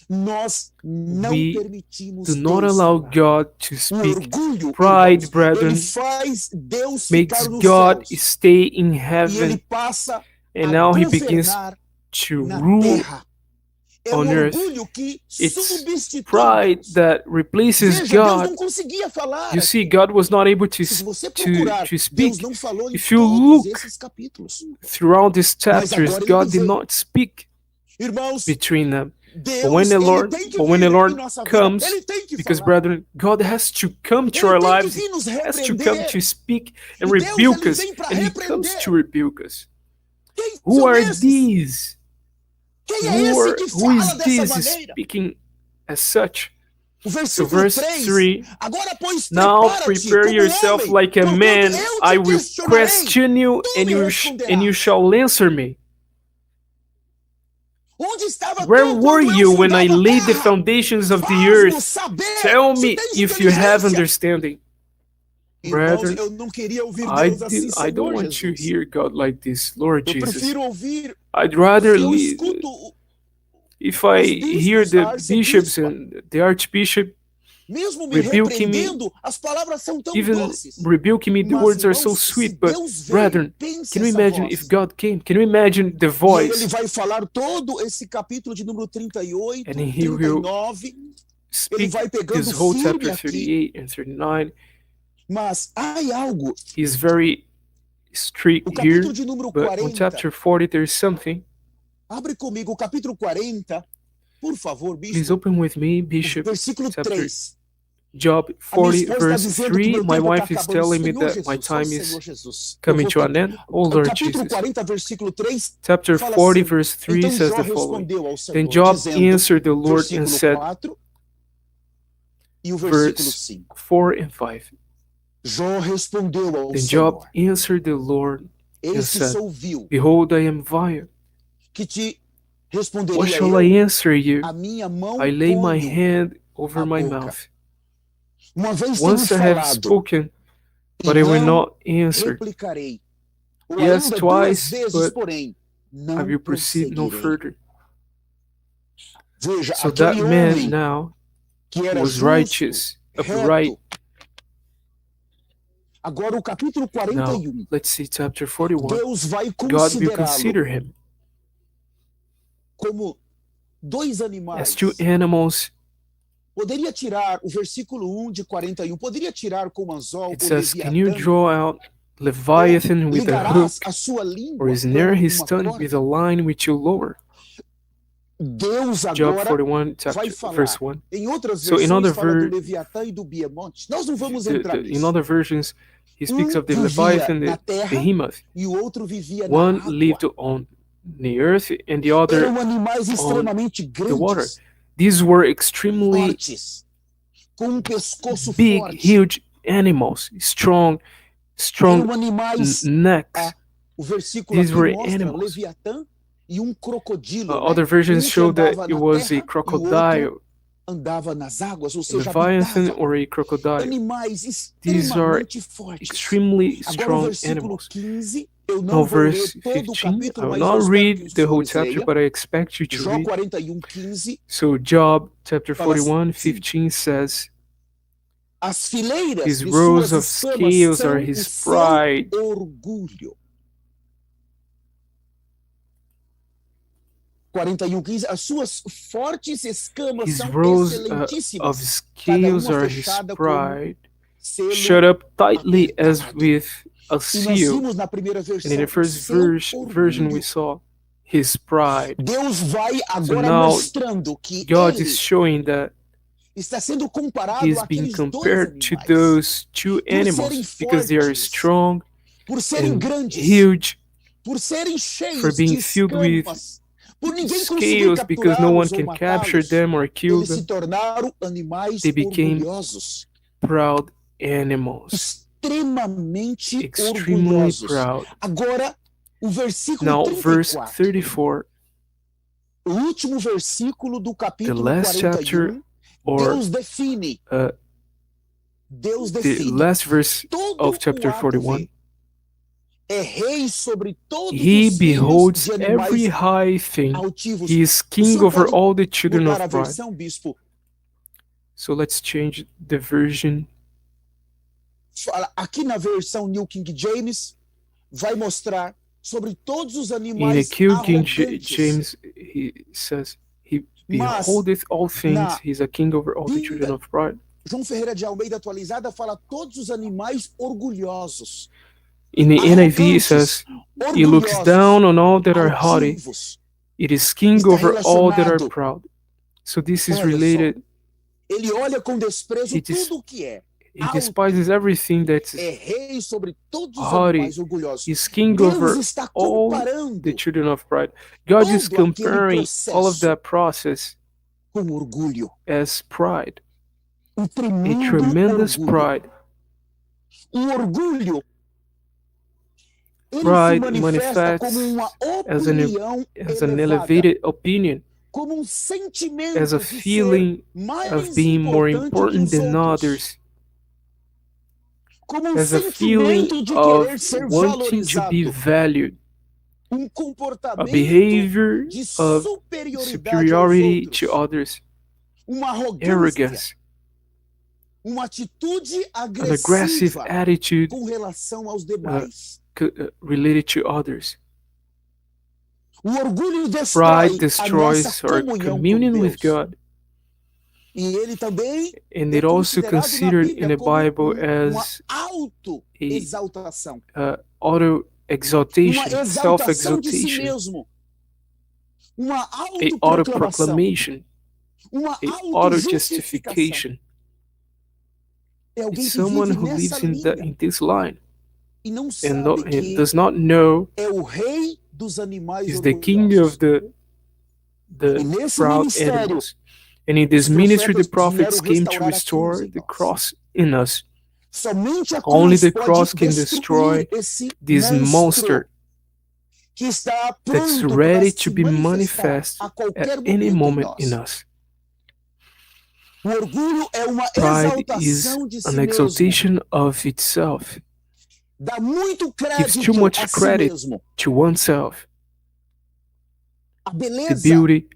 nós não we permitimos do not Deus allow falar. God to O speak. orgulho, Pride, irmãos, brethren, ele faz Deus makes ficar nos God céus stay in e ele heaven, passa and a now he begins governar to na rule terra. É on o earth. orgulho que It's substitui pride Deus. that replaces Veja, Deus God. não conseguia falar. You see, God was not able to Se você procurar, to Deus speak. não falou em If you todos look esses capítulos. throughout these Mas chapters, agora ele God did veio. not speak Irmãos, between them. Deus, But when the ele Lord, tem que but when the vir Lord em nossa vida. comes, Ele tem que because falar. brethren, God has to come to Ele our tem que lives. vir nos He has to come repreender. to speak and E Deus, rebuke ele us, vem para and He comes repreender. to rebuke us. Quem Who são are esses? these? Quem é esse que Who fala is dessa this maneira? speaking as such? O So versículo verse 3. 3, Agora, pois, now prepara-te prepare como yourself homem, like a porquanto man, eu I te will questionarei, question you, tu and me you responderás. shall answer me. Onde estava Where tu were quando eu you when I fundava a laid the terra? foundations of the Faz-nos earth? saber Tell se me tens if you have inteligência. understanding. Irmãos, Brethren, eu não queria ouvir I Deus assim, don't Senhor want to Jesus. hear God like this, Lord Eu Jesus. prefiro ouvir, I'd rather se eu leave, escuto if I os hear bispos, the a bishops arcebispa, and the archbishop mesmo me rebuking me, repreendendo, as palavras são tão even doces. rebuking me, the Mas, words are so irmãos, sweet, se but Deus veio, brethren, pense can you essa imagine voz. if God came? Can you imagine the E ele voice? vai falar todo esse capítulo de número 38, And he will 39. Ele speak vai pegando this whole firme chapter aqui. 38 and 39. Mas há algo. He's very strict O here, capítulo de número but on 40. chapter 40 there's something. Abre comigo o capítulo 40. Por favor, Please bispo. open with me, O Bishop, versículo chapter 3. Job A minha 40 esposa está verse dizendo que 3. meu My tempo está wife is acabando. telling me Senhor that Jesus, my time Senhor is Jesus. Eu coming vou to ter an que... end. Oh O Lord capítulo Jesus. 40, versículo 3. Chapter Fala 40 assim, verse 3 então says Jó the following. respondeu ao Senhor, Then Job dizendo, answered the Lord and versículo said, 4 e o versículo verse 5. 4 and 5. Jó respondeu ao Then Job Senhor, answered the Lord and eis que said, sou vil, behold, I am vile. que te What responderia shall I eu, answer you? a minha mão I lay my ponho hand over a my boca. mouth. Uma vez Once tenho I have falado, spoken, e but I will não not answer. replicarei. Ou Yes, ainda twice, duas vezes, but porém, I não will proceed no prosseguirei. further. Veja, So that aquele man homem now que era was justo, righteous, upright. reto. Agora o capítulo Now, 41, let's see chapter 41. Deus vai God will considerá-lo consider him como dois as animais. two animals. Poderia tirar o versículo 1 de 41, poderia tirar com anzol It o says, can you Leviatã, draw out Leviathan with a hook, ligarás a sua or língua his snare como his uma tongue with a corda? line which you lower? Deus Job agora 41, vai chapter, falar. verse 1. Em outras So in versões other fala do Leviatã e do Behemoth. Nós não vamos entrar in nisso. other versions, he speaks of the Vivia Leviathan, na the terra behemoth. e o outro vivia na One água. lived on the earth and the other Eram animais extremamente the water. grandes, These were extremely fortes, com pescoço big, forte. huge animals, strong Eram animais, necks. o versículo These aqui were mostra animals. Leviatã e crocodilo. Other versions que show that andava it na was a terra e o crocodile, outro andava nas águas, ou a seja, leviathan habitava. or a crocodile. Animais These are extremamente fortes. extremely Agora o strong versículo animals. 15, eu Now, não vou ler verse todo o 15, I capítulo, will mas eu not espero que read os the whole senhores chapter, leiam. but I expect you to Jó read. 41:15, So Job chapter fala 41, assim: 15 says, as fileiras his de rows suas of escamas scales são are o his seu pride. orgulho. 41:15, as suas fortes escamas His são rows of excelentíssimas, scales uma are his fechada como pride, selo shut up tightly as apertado. with a E nós seal. vimos na primeira And in versão the o first seu version we orgulho. saw his pride. Deus vai agora now mostrando que God ele is showing that está sendo comparado he is being àqueles dois compared to animais. those two serem animals because they are fortes, strong Por serem and grandes, huge, por serem for cheios being de filled with escamas, por ninguém conseguir scales because no one capturá-los ou can capture matá-los, them or kill eles se them. tornaram animais They became orgulhosos, proud animals, extremamente extremely orgulhosos. proud. Agora, o versículo Now, verse 34, 34, o último versículo do the capítulo last 41, chapter, or Deus define. Deus the define. last verse Todo of chapter o 41, é rei sobre todos he os filhos beholds de animais every high thing. altivos. He is O king senhor over pode all the children mudar a of pride. versão, bispo? So let's change the version. Fala, aqui na versão New King James, vai mostrar sobre todos os In the animais King arrogantes. James, he says, he Mas, beholdeth all things. na He's a king over all the children of pride. João Ferreira de Almeida atualizada fala todos os animais orgulhosos. In the NIV, it says, he looks orgulhosos, down on all that are haughty. altivos. It is king Está over all that are relacionado. proud. So this is Olha só, related. ele olha com desprezo It is- tudo o que é. He despises everything that's É rei sobre todos os haughty. animais orgulhosos. He's king Deus over está all comparando the children of pride. God is todo aquele comparing all of processo that process com orgulho. as pride, Um a tremendo tremendous orgulho. pride. Orgulho, ele Pride se manifesta como uma as an opinião an elevada, elevated opinion, como um sentimento as a de ser feeling mais of being more important que os than outros, others, como um as a feeling sentimento de of querer ser wanting to be valorizado, valued, a comportamento behavior de of superiority aos to outros, others, uma arrogância, arrogance, uma atitude an aggressive agressiva attitude com relação aos demais. related to others. O orgulho Pride destrói a destroys nossa our comunhão communion com with Deus. God, E ele também and é it also considerado considered na in Bíblia the como Bible uma as auto-exaltação. auto Uma exaltation, self exaltação de si exaltation, mesmo. Uma a auto autoproclamação. proclamation, Uma a auto auto-justificação. justification. É alguém It's que someone vive who nessa lives linha in this line e não and sabe que does not know é o rei dos animais is the king of orgulhosos. the E nesse proud ministério, animals. And in this os ministry, the profetas prophets vieram came to restaurar a restore cruz em the nós. cross in us. Somente a Only cruz the pode cross can destruir destroy esse this monster que está that's pronto ready para to se be manifestar manifest a qualquer at any momento moment em in nós. us. O orgulho é uma Pride is exaltação de si an mesmo. exaltation of itself, Dá muito gives crédito too much a si credit mesmo. to oneself, A the beleza beauty,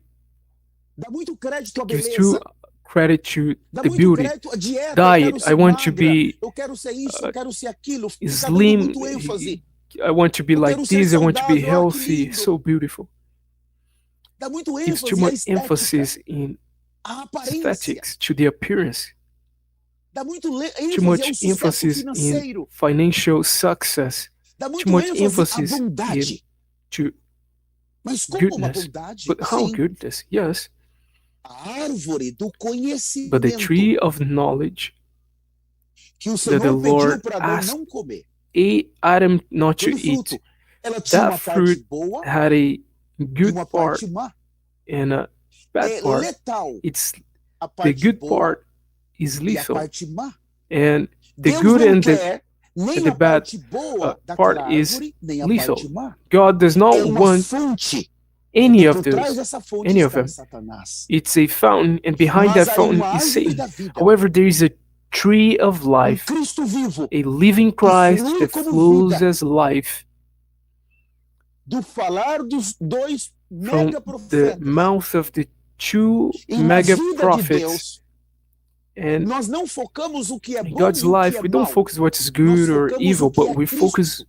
Dá muito crédito à gives beleza. too credit to Dá the muito beauty. crédito à dieta. Diet, Eu quero I ser want to magra. be Eu quero ser isso, eu quero ser aquilo. Fica dando slim. muito ênfase. I want to be Eu like quero ser this. I want to be saudável. Ah, que healthy. lindo. So beautiful. Dá muito Gives too ênfase à much estética, emphasis in à aparência. aesthetics, to the appearance. Dá muito Too ênfase ao much sucesso emphasis in financeiro. financial success. Dá Too muito much ênfase à emphasis in bondade. to Mas como uma goodness. bondade? But how Sim. goodness? Yes. A árvore do But the conhecimento tree of knowledge que o that the Senhor pediu Lord para Adão asked não comer. Adam not to Aquele eat, fruto, ela tinha that uma fruit parte boa had a e good uma part parte má. and a bad É part. letal It's a the parte good boa part is e a lethal, parte má. and the Deus good não and the quer nem the a bad parte boa part daquela is árvore, nem a lethal. parte má. God does not É uma want fonte. any E of por trás those. dessa fonte Any of está them. Satanás. It's a fountain, and behind Mas that há fountain uma is árvore Satan. da vida, However, there is a tree of life, Cristo vivo, a living Christ flui that como flows vida. as life do falar dos dois from mega the profetas. mouth of the two Em uma mega vida de prophets. Deus, And nós não focamos o que é in bom God's e o que life, é we don't mal. focus what is Nós good or focamos evil, o que é but we Cristo. focus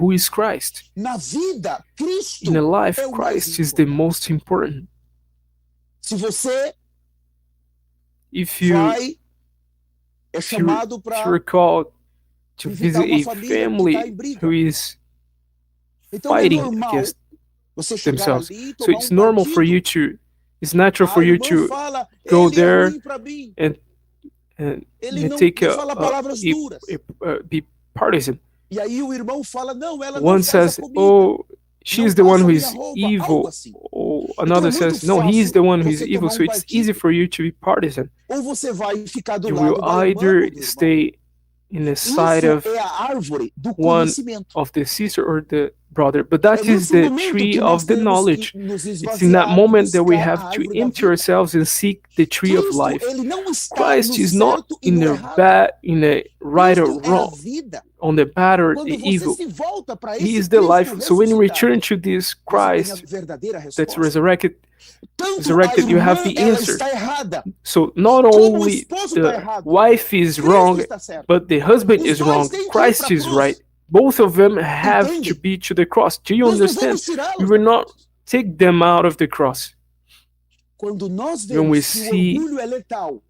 who is Christ. Na vida, Cristo In a life, é o mais Christ is the importante. most important. Se você If you vai, é if chamado you're para called to visitar visit uma a família que está family em briga. who is Então é fighting normal against você chegar themselves, ali e so tomar it's normal for partido. you to, it's natural A for you irmã to fala, go ele there é ruim para mim. and Ele não take fala palavras duras. be partisan. E aí o irmão fala, não, ela não One faz a says, comida. oh, she's the Não one passa who minha is roupa, algo evil. assim. Or another Então é muito says, no, he's fácil the one who is você evil, tomar so it's easy partido. for you to be partisan. Ou você vai ficar do You lado will da irmã ou either do irmão. stay in the Isso side of é a árvore do one conhecimento. of the sister or the brother, but that É is nesse the momento tree que nós of the temos knowledge. que nos It's in that esvaziar e moment that we buscar a have to árvore da empty vida. ourselves and seek the tree of Cristo, life. ele não está Christ no is not certo e in no the errado. bad, in the right or Cristo é a wrong, vida. on the bad or Quando the você evil. se volta para He esse is the Cristo life. So when you ressuscitado, return to this você tem a Christ verdadeira that's resposta. resurrected, Tanto a you have irmã, the ela answer. está errada, So not como o only esposo está the errado, wife is Cristo wrong, está certo. but the husband Os is dois wrong. têm que ir Christ pra is cruz. right. Both of them have Entende? to be to the cross. Do you Nós não understand? vamos tirá-los We da will not cruz. take them out of the cross. Quando nós When we vemos que o see orgulho é letal,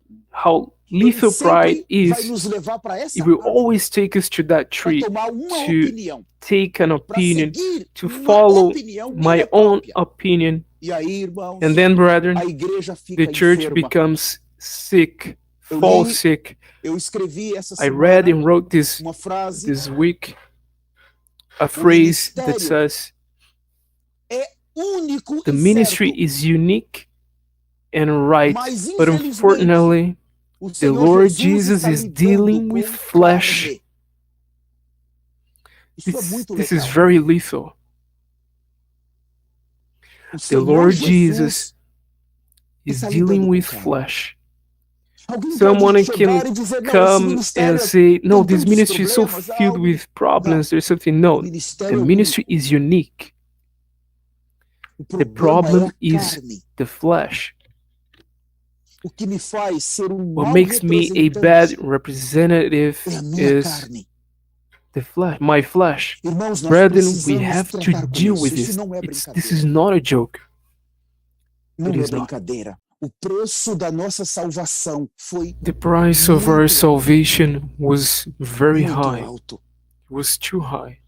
How ele lethal pride sempre vai is, nos levar para essa it will árvore, always take us to that para tree, tomar uma to opinião, take an para opinion, seguir to uma follow opinião my minha own própria. opinion. E aí, irmãos, And then, brethren, a igreja fica the church enferma. becomes sick, Eu falls li, sick. eu escrevi essa I read semana and wrote this uma frase, week, a phrase that ministério says, é único the e ministry certo, is unique and right, mas but infelizmente unfortunately, o the Senhor Lord Jesus Jesus está is lidando dealing com with flesh. carne. Isso é muito This is letal. very lethal. O The Senhor Lord Jesus Jesus is está dealing lidando com with carne. flesh. Alguém Someone pode chegar can e dizer, não, esse come ministério and say, no, tem this tantos ministry is so problemas. filled with problems, there's something. O No, the ministério é ministry único. is unique. O The problema problem é a is carne. the flesh. O que me faz ser um What mau makes me a bad representante representative é a minha is carne. the flesh, my flesh. Irmãos, nós Brethren, we precisamos have to tratar com deal isso. with Isso this. não é This is brincadeira. not a joke. Não It é is not. brincadeira. O preço da nossa salvação foi The price of our muito, salvation was very muito high. alto. It was too high.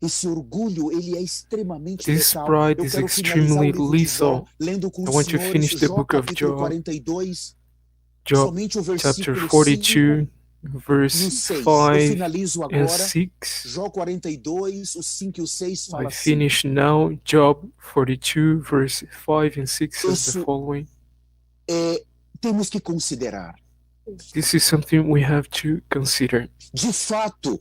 Esse orgulho, ele é extremamente This letal. pride Eu is quero finalizar o extremely livro de Jó, lethal. lendo com I os want to senhores finish the Jó book of capítulo Job, 42, Job somente o chapter versículo 42, 5 e o verse 6. Eu 5 finalizo and agora. 6. Jó 42, o 5 e o 6 I fala assim. finish now. Job 42, verse 5 and 6 says the Isso following. Temos que considerar. This is something we have to consider. De fato,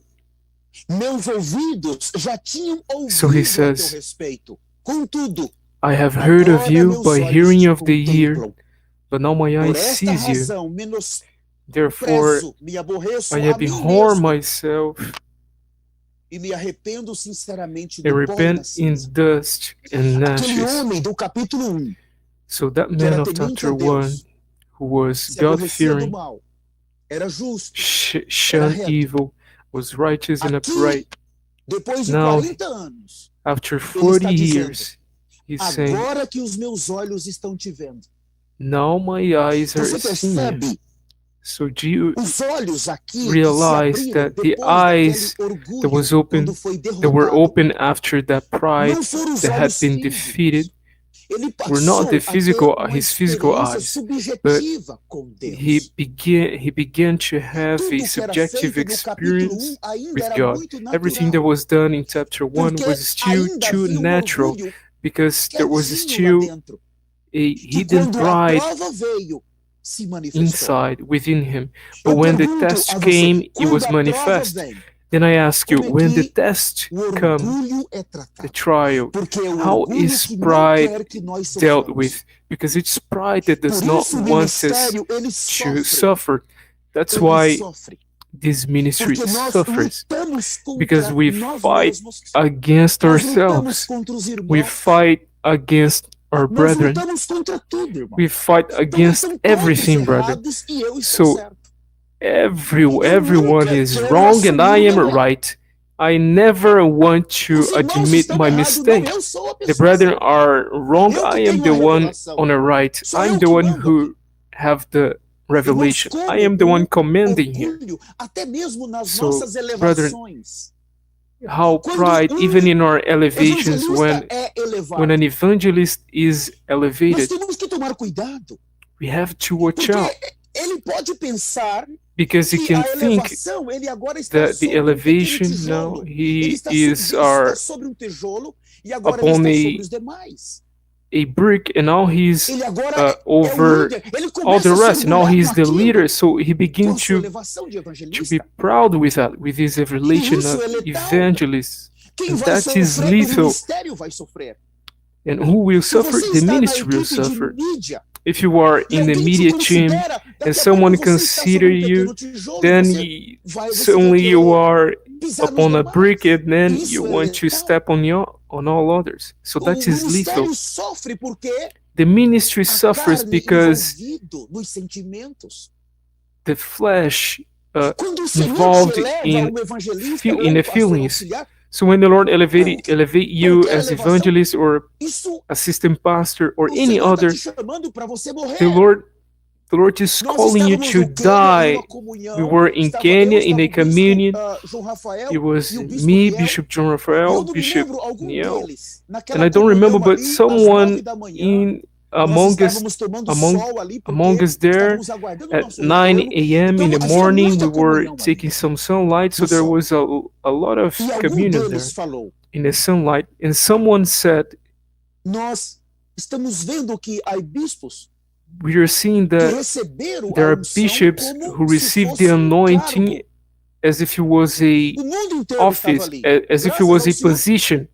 meus ouvidos já tinham So he ouvido a says, teu respeito. Contudo, I have heard of agora you meus by olhos hearing te of the ear, contemplam. but now my Por eyes esta sees you. razão, menosprezo, Therefore, me aborreço I a mim abhor mesmo myself e me arrependo sinceramente and do pó e da repent in cinza. dust and Aquele ashes. homem do capítulo 1, So that que man era of temente chapter a 1, Deus, who was se aborrecia do God-fearing, mal, era justo, shunned reto. evil, was righteous and Aqui, upright. depois de Now, 40 anos, after ele 40 está dizendo, years, he's saying, agora que os meus olhos estão te vendo. now my eyes are Você seeing you. percebe? So you Os olhos aqui realize que se abriram that the depois eyes daquele that orgulho, was open, quando foi that were derrotado, open after that pride não foram os that had olhos been físicos. defeated, Ele were not the passou a ter physical, uma his physical experiência eyes, subjetiva com he Deus. began to have Tudo a que era subjective feito no capítulo experience 1 ainda with era God. muito Everything that natural, was done in chapter 1 porque was still ainda too havia natural, orgulho because there was quietinho lá still dentro, a que hidden quando a pride prova veio, se manifestou. inside within him. Eu But when the pergunto test a você, came, it quando was a prova manifest. vem, Then I ask you, como é when the que test o come, orgulho é the tratado? trial, Porque é o how orgulho is que não pride quer que nós dealt soframos. with? Because it's pride that does Por not isso o want us ministério, ele to sofre. suffer. That's Ele why sofre. this ministry Porque nós suffers, lutamos because contra we nós fight mesmos. against Nós lutamos ourselves. contra os We irmãos. fight against our Nós brethren. lutamos contra tudo, irmão. We fight Então against estão todos everything, brother. errados e eu estou So certo. everyone nunca is quero wrong and I assumir am meu erro. right. I never want to Os irmãos admit estão my errados, não, mistake. eu sou a The pessoa brethren certa. are wrong. Eu que I am tenho the a one revelação. on the right. Sou I'm eu the que one mando who aqui. have the Irmãos, revelation. como I am the one o commanding here. orgulho, até mesmo nas So, nossas brethren, elevações. how Quando pride, even in our elevations, evangelista é elevado, when an evangelist is nós elevated, temos que tomar cuidado, we have to watch porque out, ele pode pensar because he que can a think elevação, ele agora está that the sobre um pequeno elevation tijolo. now Ele he is our sobre um tijolo e agora ele upon está a sobre os demais. a brick, and now he's Ele agora é o over líder. Ele all the começa a se rest. Now orgulhar he's com the aquilo, leader, so he com a begins sua to elevação de be evangelista. proud with that, with his revelation isso of é letal. evangelist, Quem and vai that is sofrer, o lethal. ministério vai sofrer. And who will Se suffer? você The está na ministry will equipe de suffer. mídia, If you are e in the alguém te media team considera, daqui and a someone pouco você está sobre consider um you, pequeno tijolo, then você suddenly quer you are pisar nos upon a demais. brick, and then Isso you é want to letal. step on all others. So O that is lethal. ministério sofre porque The ministry a suffers carne because envolvido nos sentimentos. the flesh Quando o Senhor involved te eleva in um evangelista in ou the pastor feelings. auxiliar, So when the Lord elevate you qualquer as elevação, evangelist or isso assistant pastor or o any Senhor está other, te chamando para você morrer. the Lord is Nós calling you estávamos to no Quênia, em die. uma comunhão. We were in Kenya in a communion. João Rafael, It was e o bispo me, Niel. Bishop John Eu Raphael, não me Bishop lembro algum Niel, deles. Naquela and I don't remember, comunhão but ali, às someone 9 da manhã, in nós among us estávamos tomando sol ali porque among us there estávamos aguardando o at nosso 9 retorno. a.m. in the Então, havia morning. muita We were comunhão ali. taking some sunlight, so No there sol. was a lot of E algum communion there deles falou: in the sunlight. And someone said, nós estamos vendo que há bispos we are seeing que that receberam there a are unção bishops como who se received fosse the um anointing cargo. as if it was a O mundo inteiro office, estava ali. as if it Graças was ao a Senhor, position.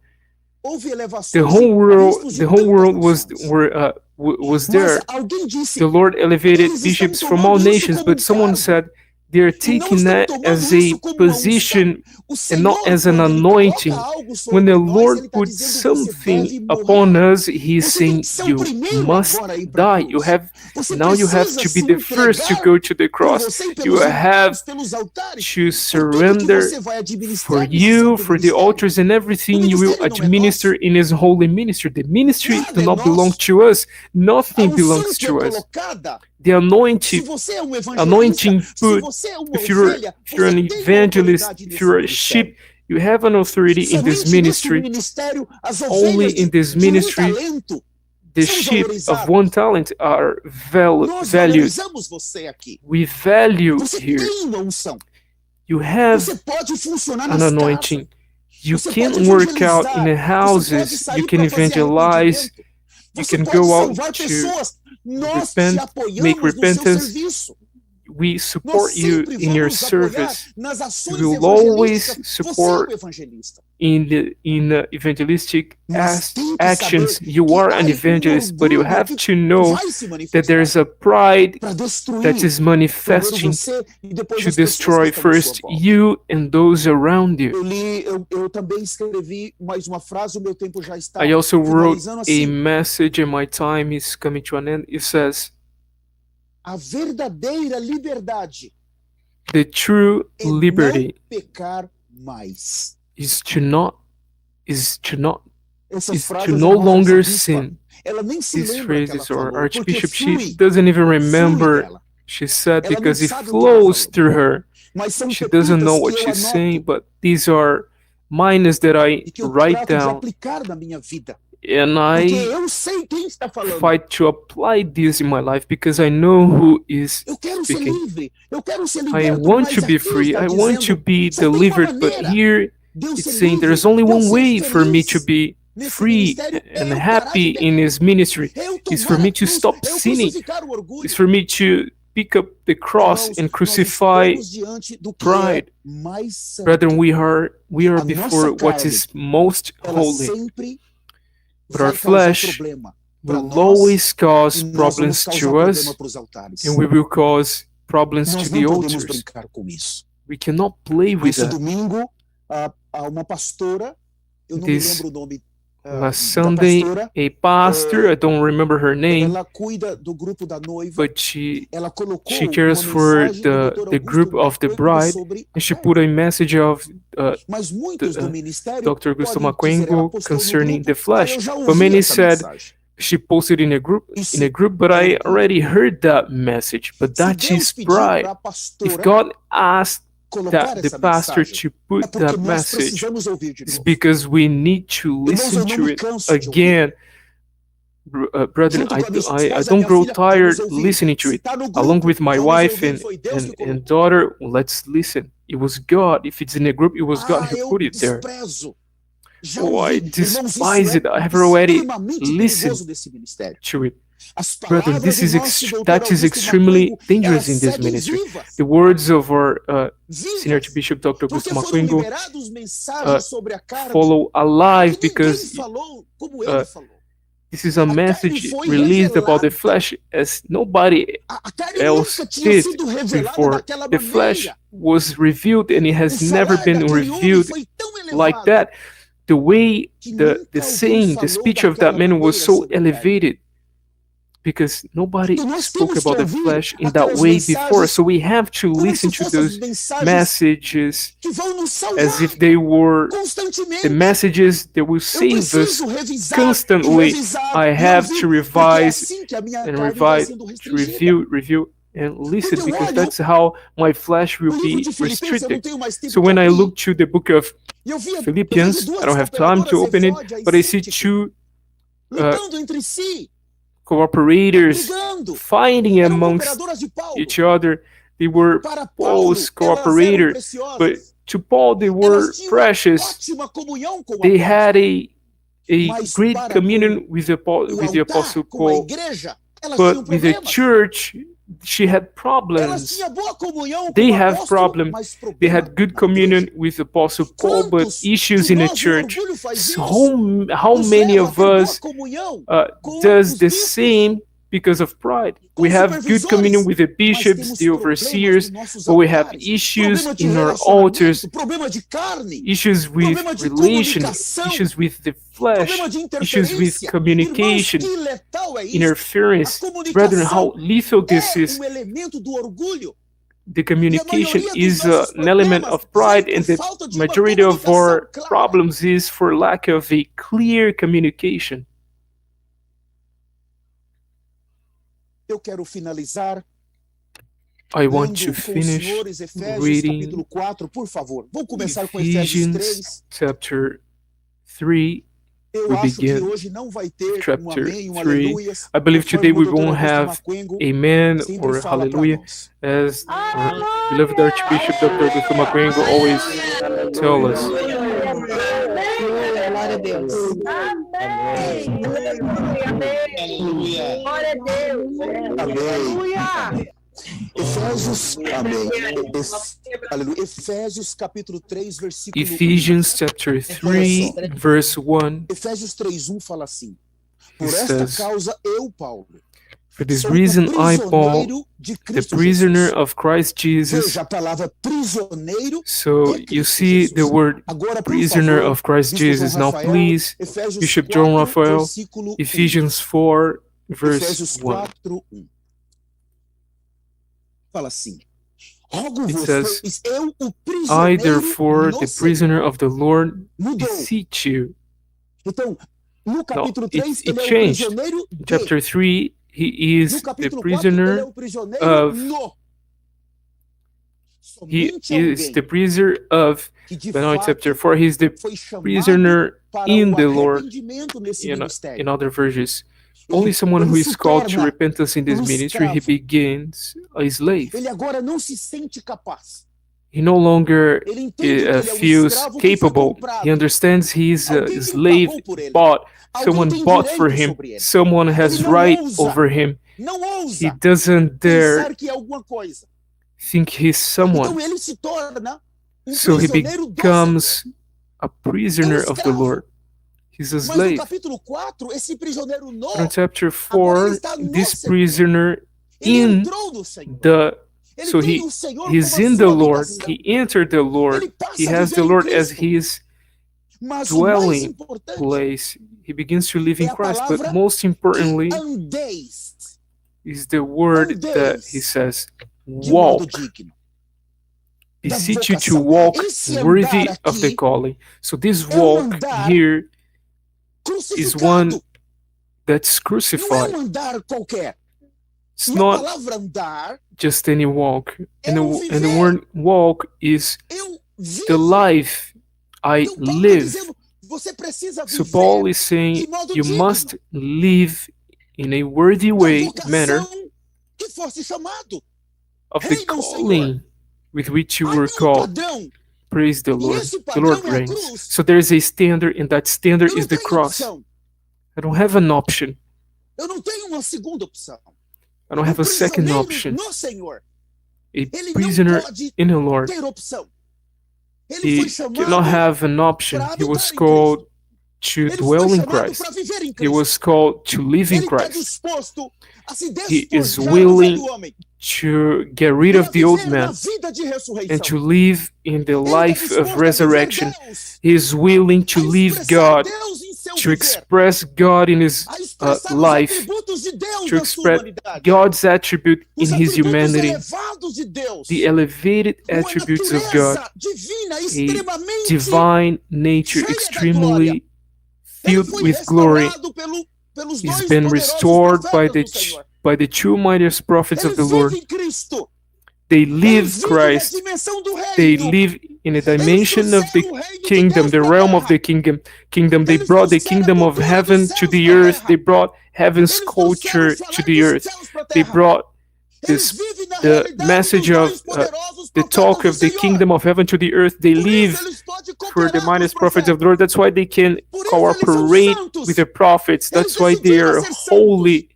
houve elevações The de whole world, bispos de the whole tantas world was nações. was Mas there. alguém disse, The Lord elevated eles estão bishops from all tomando isso nations, como but someone cargo. said they are E não taking estão that tomando as a isso como uma unção. position O and not Senhor, as an quando ele anointing. coloca algo When the sobre nós, Lord ele está puts dizendo você deve something morrer. upon us, He's Você tem saying que ser o you primeiro must agora a ir para a die. You cruz. have Você now you have precisa to be se the first to entregar go to the por cross. você e You pelos have altares, pelos altares, to por tudo que surrender você vai administrar for nesse you, santo for the ministério. altars and everything you will ministério não é administer nosso. in His holy ministry. The ministry Nada do é not belong nosso. to us. A Nothing unção belongs que é to us. colocada, The se anointing, você é um evangelista, anointing se put, você é uma if you're ovelha, if you're você an tem uma evangelist, autoridade if nesse you're a ministério. sheep, you have an authority in this Somente nesse ministry. ministério, as Only ovelhas in this de ministry, talento the são sheep of valorizadas. one talent are Nós valued. valorizamos você aqui. We value Você here. tem uma unção. You have Você pode funcionar an nas casas. anointing. You Você can pode work out in the evangelizar. Você pode houses. sair You can para fazer evangelize. arrependimento. You Você can pode go out salvar to pessoas. Nós repent, te make apoiamos no seu repentance. serviço. we support you in your service. We will always support in evangelistic actions. You are an evangelist, but you have to know that there is a pride that is manifesting to destroy first you and those around you. I also wrote a message, and my time is coming to an end. It says, a verdadeira liberdade, the true liberty pecar mais. is to no longer sin. These phrases, or Archbishop, she doesn't even remember. She said because it flows through her. She doesn't know what she's saying, but these are minus that I write down. And I fight to apply this in my life because I know who is speaking. I want to be free. I want to be delivered. But here it's saying there's only one way for me to be free and happy in His ministry. It's for me to stop sinning. It's for me to pick up the cross and crucify pride. Brethren, we are before what is most holy. But our flesh will always cause problems to us, and we will cause problems to the altars. We cannot play with that. This last Sunday, a pastor, I don't remember her name, but she cares for the group of the bride, and she put a message of Dr. Augusto Maquengo concerning the flesh. But many said she posted in a group, but I already heard that message. But that is pride. If God asked that the pastor to put that message, is because we need to listen to it again. Brethren, I don't grow tired listening to it. Along with my wife and daughter, let's listen. It was God. If it's in a group, it was God who put it there. Oh, I despise it. I have already listened to it. Brethren, that is extremely dangerous in this ministry. The words of our Senior Archbishop Dr. Augusto Maquengo follow alive because this is a message released about the flesh as nobody else did before. The flesh was revealed, and it has never been revealed like that. The way the saying, the speech of that man was so elevated, because nobody spoke about the flesh in that way before. So we have to listen to those messages as if they were the messages that will save us constantly. I have to revise and revise, to review and listen, because that's how my flesh will be restricted. So when I look to the book of Philippians, I don't have time to open it, but I see two cooperators fighting amongst each other. They were Paul's cooperators, but to Paul they were precious. They had a great communion with the Apostle Paul, but with the church she had problems. They have problems. They had good communion with Apostle Paul, but issues in the church. So how many of us does the same because of pride? We have good communion with the bishops, the overseers, but we have issues in our altars, issues with relation, issues with the flesh, issues with communication, interference. Brethren, how lethal this is. The communication is an element of pride, and the majority of our problems is for lack of a clear communication. I want to finish reading Ephesians chapter 3. We begin chapter 3. I believe today we won't have amen or hallelujah, as our beloved Archbishop Dr. Augusto Maquengo always tells us. Glória a Deus. Amém. Glória a Deus. Efésios, amém. Aleluia. Efésios capítulo 3, versículo 1. Ephesians chapter 3, verse 1. Efésios 3:1 fala assim: Por It esta says, causa eu, Paulo, "For this sou reason I, prisioneiro Paul, de the Cristo prisoner Jesus." of Christ Jesus." Veja a palavra prisioneiro. So de you Cristo see Jesus. the word Agora, por prisoner favor, of Christ Bispo João Jesus. Now Rafael, please, Efésios Bishop John 4, Raphael, versículo 1. Ephesians 4, verse Efésios 1. 4:1. Fala assim: Rogo It vos, says, pois eu, o "I, prisioneiro therefore, no the Senhor." prisoner of the Lord, Mudou. beseech you." Então, no capítulo it 3, ele é o changed. prisioneiro In de. chapter 3, he No is the capítulo 4, ele é prisoner o prisioneiro of- no. He Somente is alguém the prisoner of, que de but now in fato chapter 4, he is the foi chamado prisoner para in o the Lord. arrependimento nesse In ministério. other versions, Ele- only someone ele who se is called to torna repentance in this um ministry, he escravo. begins a slave. Ele agora não se sente capaz. He no longer Ele entende que ele é um feels escravo que foi capable. comprado. He understands he's a Alguém lhe slave pagou por ele. bought. Alguém Someone tem bought for direito him. sobre ele. Someone has Ele não right ousa. over him. Não He ousa doesn't dare pensar que é alguma coisa. think he's someone. Então ele se torna um So he prisioneiro do Senhor. becomes a prisoner of the escravo. Lord. He's a Mas no slave. capítulo 4, esse prisioneiro no, But in chapter agora ele 4, está no this Senhor. prisoner Ele in entrou no Senhor. the Ele so tem he o Senhor he's como a in the sua Lord. habitação. He entered the Lord. Ele passa He a has viver the em Lord as Cristo. his Mas o mais dwelling importante place. He begins to live é in a Christ. But palavra most importantly que andeis is the word that he andeis says, de modo walk. digno. Beseech you to vocação. walk Esse worthy andar of the aqui calling. So this é um walk andar here is one crucificado. that's Não é crucified. um andar qualquer. It's E a not palavra andar, just any walk. And eu the viver. word walk is eu the vivo. life I Então Paulo está live. dizendo, você precisa So viver Paul is de saying modo you digno must live in a worthy da way, manner vocação que fosse chamado. of the Rei meu Senhor. calling with which you Há were um called. padrão. Praise the E Lord. esse The Lord padrão é a reigns. cruz. So there's a standard, and that standard Eu não is the tenho cross. opção. I don't have an option. Eu não tenho uma segunda opção. I don't have a second prisioneiro option. no Senhor. A Ele prisoner não pode in the Lord. ter opção. Ele He foi chamado cannot have an option. para He was habitar em called to Ele foi dwell in chamado Christ. para viver em He Cristo. was called to live in Ele está Christ, disposto a se He is despojar do willing velho homem to get rid para of the old viver na man vida de and ressurreição. to live in the Ele está life disposto of a viver resurrection. Deus, He is willing to a live expressar God, Deus em seu to viver, express God in his a expressar os life, atributos de Deus to na sua express humanidade, God's attribute in os his atributos humanity, elevados de Deus, the elevated uma attributes of God, natureza divina a extremamente divine nature cheia da extremely Ele filled foi with glory. restaurado pelos He's dois been poderosos restored by profetas do Senhor. by the two mightiest prophets Ele of the Lord. vive em Cristo. They Ele live vive Christ. na dimensão do They reino. live in a Eles dimension of the trouxeram o reino de kingdom, Deus the pra realm of terra. the kingdom. They Eles brought the trouxeram a kingdom of cultura dos heaven to céus the pra earth. terra. They brought heaven's Eles culture trouxeram o to falar the dos earth. céus pra They terra. brought Eles this vivem na the realidade message dos of dois poderosos the profetas talk do of the Senhor. kingdom of heaven to the earth. They Por isso live eles podem for the cooperar com os mightiest prophets of the profetas. Lord. That's why they can Por isso eles são cooperate santos. with the prophets. Eles That's why they decidiram are ser santos. holy.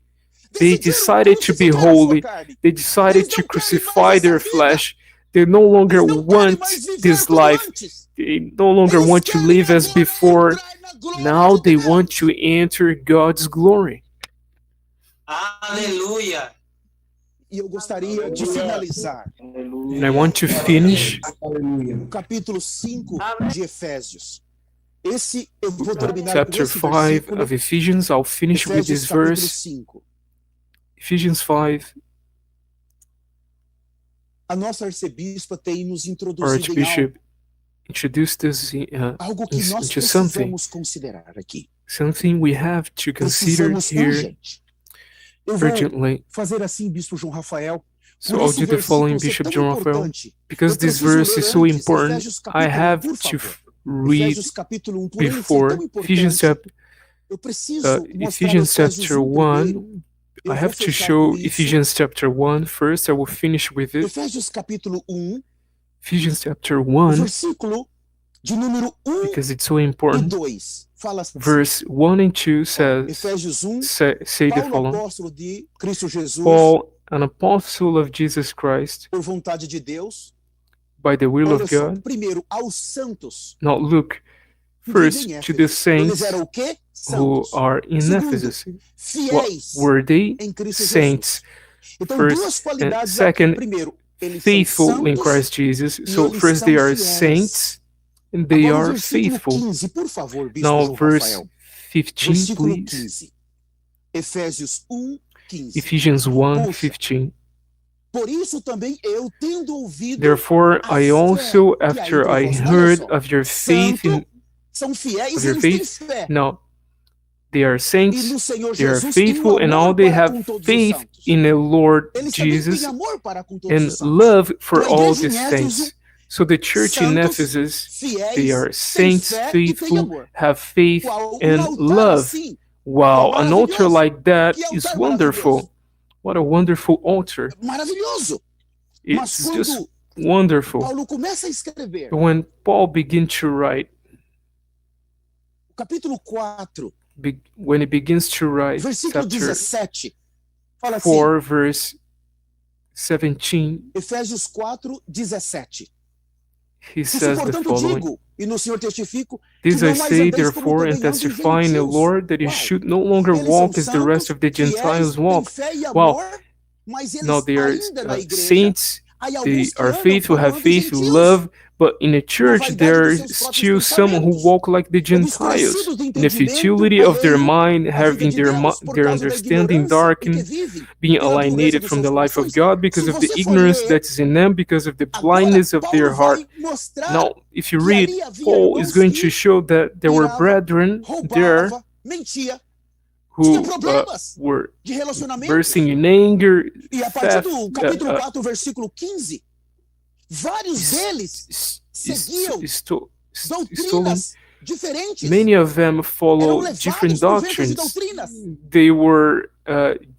They Decidiram decided to be crucificar a sua holy. carne. They decided Eles to não querem crucify mais their essa vida. flesh. They no longer Eles não querem want mais viver this como life. antes. They no longer Eles want to querem live as agora before. entrar na glória Now de they Deus. want to enter God's glory. Aleluia. E eu gostaria de finalizar And I want to finish o capítulo 5 de Efésios. Esse eu vou terminar com chapter esse 5 versículo. of Ephesians. I'll finish with Efésios this capítulo verse. 5. Ephesians 5. A nossa arcebispa tem nos Our introduzido em Archbishop introduced us algo que nós into something. precisamos considerar aqui. Something we have to consider Precisamos here urgente. Eu vou urgently. fazer assim, Bispo João Rafael. So Por I'll esse do the versículo following, ser Bishop tão John Raphael. importante, Because eu this preciso verse ler is so antes important, Efésios I capítulo 1, have por to favor. read Efésios capítulo 1, por ele ser before tão Ephesians importante, chapter eu preciso mostrar Ephesians Efésios chapter 1 primeiro. 1. Eu I vou have to fechar show com isso. Ephesians chapter 1 first. I will finish with it. Efésios capítulo 1, Ephesians chapter o 1, versículo de número 1 because it's so e important. 2. Fala assim, Verse 1 and 2 says, Efésios 1, say the Paulo following. apóstolo de Cristo Jesus, Paul, an apostle of Jesus Christ, por vontade de Deus. by the will Olha of só, God. primeiro, aos santos. Now look que first vivem em to the Éfeso. saints Eles eram o quê? who Santos. are in Segundo, Ephesus. What fiéis were they? em Cristo Saints. Jesus. Então, First, duas and qualidades second, aqui. Primeiro, eles faithful são in santos. Christ Jesus. e So eles first they são are fiéis. saints and they Agora, o are versículo faithful. 15, por favor, Bispo Now João verse Rafael. 15, Versículo please. 15. Efésios 1, 15. Ephesians 1, Poxa, 15. por isso também eu, tendo ouvido Therefore a I fé also, que há after entre I vós. Olha heard só, of your faith in santo, são fiéis of e your eles têm faith, fé. now they are E saints, no Senhor they are Jesus e um faithful, and now amor they para have com todos os faith santos. in the Lord Eles também Jesus têm amor para com todos and os santos. love for Então, a all igreja the em Éfeso, saints. So the church in santos, Ephesus, they fiéis, are têm saints, fé e têm faithful, amor. have faith Uau, and altar love. assim, Wow, an altar maravilhoso. like that Que is altar wonderful. What a wonderful altar. maravilhoso. Mas It's just quando wonderful. Paulo começa a escrever, When Paul began to write, o capítulo 4, when he begins to write, versículo chapter 17, fala assim, 4, verse 17, Efésios 4, 17. he Isso, says the portanto, following. digo, e no Senhor testifico, This que I não mais say, andeis como therefore, and também andam os testify in the gentios. Lord, that you Uau. should no longer Eles walk são as the rest santos, of the Gentiles fiéis, têm walk. fé e Wow. amor, mas eles Now they are ainda na igreja, saints, há they alguns que are andam faithful, como have andam os faith, gentios, love, but in the na church vaidade there dos are seus próprios still some who pensamentos, walk like the Gentiles, obscurecidos do in the entendimento, futility of their alheio mind, à vida having de their, Deus, por their causa da understanding ignorância em que darkened, vivem, being pela dureza alienated dos from seus the life of corações. God because Se of the você for ignorance ler, that is in them, because of the agora blindness of their Paulo heart. vai mostrar Now, if you que read, ali havia Paul is irmãos going to que show that there were pirava, brethren there roubava, mentia, who tinha problemas were de relacionamento. bursting in anger, E a partir theft, do capítulo 4, versículo 15, vários deles seguiam stolen. doutrinas diferentes. Many of them Eram follow levados different por ventos de doctrines. doutrinas. They were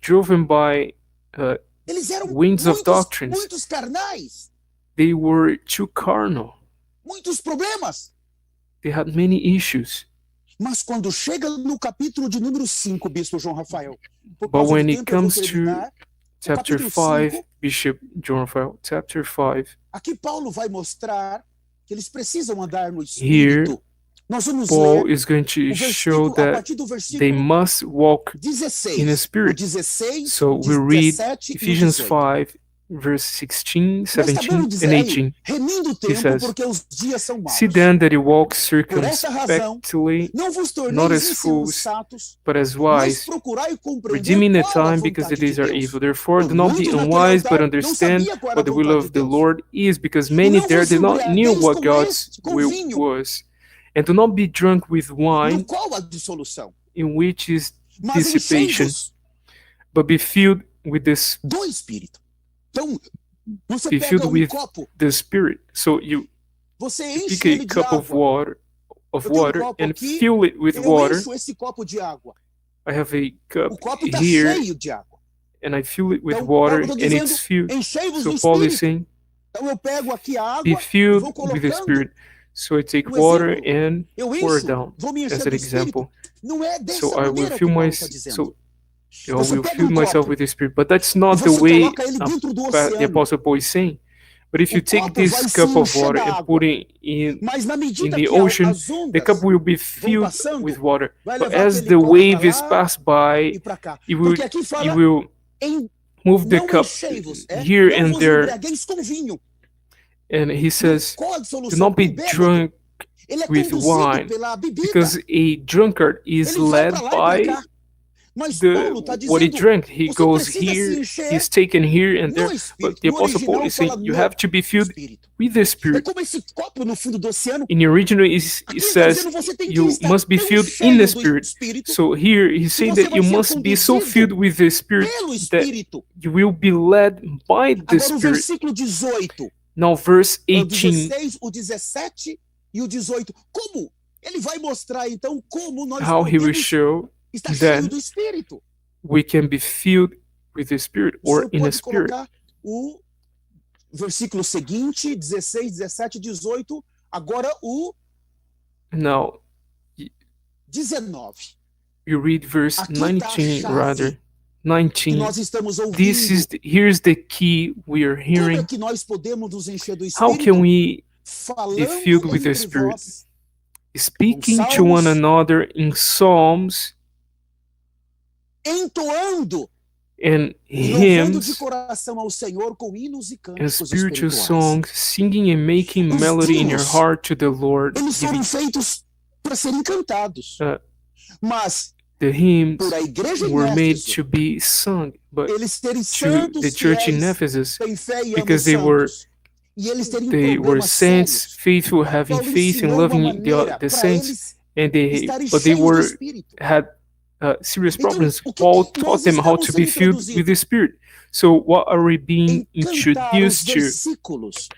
driven by Eles eram winds of doctrines. muitos carnais, They were too carnal. muitos problemas. They had many issues. Mas quando chega no capítulo de número 5, Bispo João Rafael, por But causa when do it tempo eu vou comes to terminar, chapter capítulo 5, 5, Bishop John Raphael, chapter 5, aqui Paulo vai mostrar que eles precisam andar no here Espírito. Nós vamos Paul ler is going o to show versículo, a that partir do they versículo must walk 16. in the O Spirit. 16, So we read 17 e o Ephesians 18. 5, verse 16, Mas tá 17, bem and dizer aí, 18. remindo o tempo, says, porque os dias são maus. See then that you walk Por essa razão, circumspectly, não vos not torneis as fools, insensatos, but as mas wise, procurai compreender redeeming the qual a time because the vontade days de are Deus. evil. Therefore, do not be Muitos naquele unwise, but altar não understand sabia qual era what a the will vontade of de the Deus. Lord is, because E many não there vos did not knew embriagueis what com God's com will vinho, was. And do not be drunk with no wine, qual a dissolução, in which is mas dissipation, enchei-vos but be filled with this, do Espírito. Então, você be pega filled with copo, the Spirit. So you você pick enche a ele de cup of água. water, Eu tenho water copo and aqui, fill it with eu water. encho esse copo de água. I have a cup O copo está here, cheio de água. and I fill it with Então, water, Paulo está and dizendo, it's filled. enchei-vos do So Paul is Espírito. saying, Então eu pego aqui a água be e filled vou with the colocando. Spirit. So I take Um water exemplo, and Eu pour encho, down vou me encher as an do Espírito. example. Não é dessa So I will maneira que fill Paulo my, está dizendo. so I Você will pega fill myself copo with the Spirit. But that's e not the você way coloca ele dentro do the oceano. Apostle Paul is saying. But if O you take copo this vai se cup of encher water da and água. put it in Mas na medida the que ocean, as the ondas cup will be vão filled passando, with water. vai But levar as aquele the copo wave pra is lá passed by, e para cá. it will, Porque aqui it fala will em move the não cup enchei-vos, here não and vos there. embriagueis com vinho. And he Não says, qual a do dissolução? not be O bêbado, drunk ele é with conduzido wine, pela bebida. because a drunkard is Ele vai led para lá e by para cá. Mas Paulo está what he dizendo, drank. He você goes precisa se here, encher he's taken here and no there. But Espírito. the No Apostle Paul original is saying, fala you no have to be filled Espírito. with the É Spirit. como esse copo no fundo do oceano. In the original, Aqui it está says, dizendo você tem que you estar must be tão filled cheio in the do Spirit. Espírito So here he's que saying você that vai you ser must be so conduzido filled with the Spirit pelo that Espírito. you will be led by the Agora o Spirit. versículo 18, Now verse o 18, 16, o 17 e o 18. Como? Ele vai mostrar então como nós how he will podemos show estar then cheio do Espírito. we can be filled with the Spirit O or senhor in the pode Spirit. colocar o versículo seguinte, 16, 17, 18. Agora o Now 19. you read verse Aqui está a 19 chave. rather. 19. nós estamos Here's the key we are Como é hearing. que nós podemos nos encher do How Espírito? can we Falando be filled with the entre Spirit? vós, Speaking com to one salmos, another in psalms entoando and e louvando de hymns coração ao Senhor com hinos e and cânticos spiritual espirituais. songs, singing and making Os melody in your hinos, heart to the Lord. Eles foram feitos para serem cantados. Mas The hymns por a igreja em were made Éfeso, to be sung, but eles serem to santos, the church in fiéis, Ephesus, têm fé e amam because they santos, e eles teriam were problemas saints, sérios. faithful, having Paulo faith and ensinou uma loving maneira the para saints, eles and estarem but they cheios do were Espírito. had serious Então, problems. o que Paul que taught nós them how estamos to be sendo filled with introduzidos? the Spirit. So what are we being Em cantar os introduced to? versículos.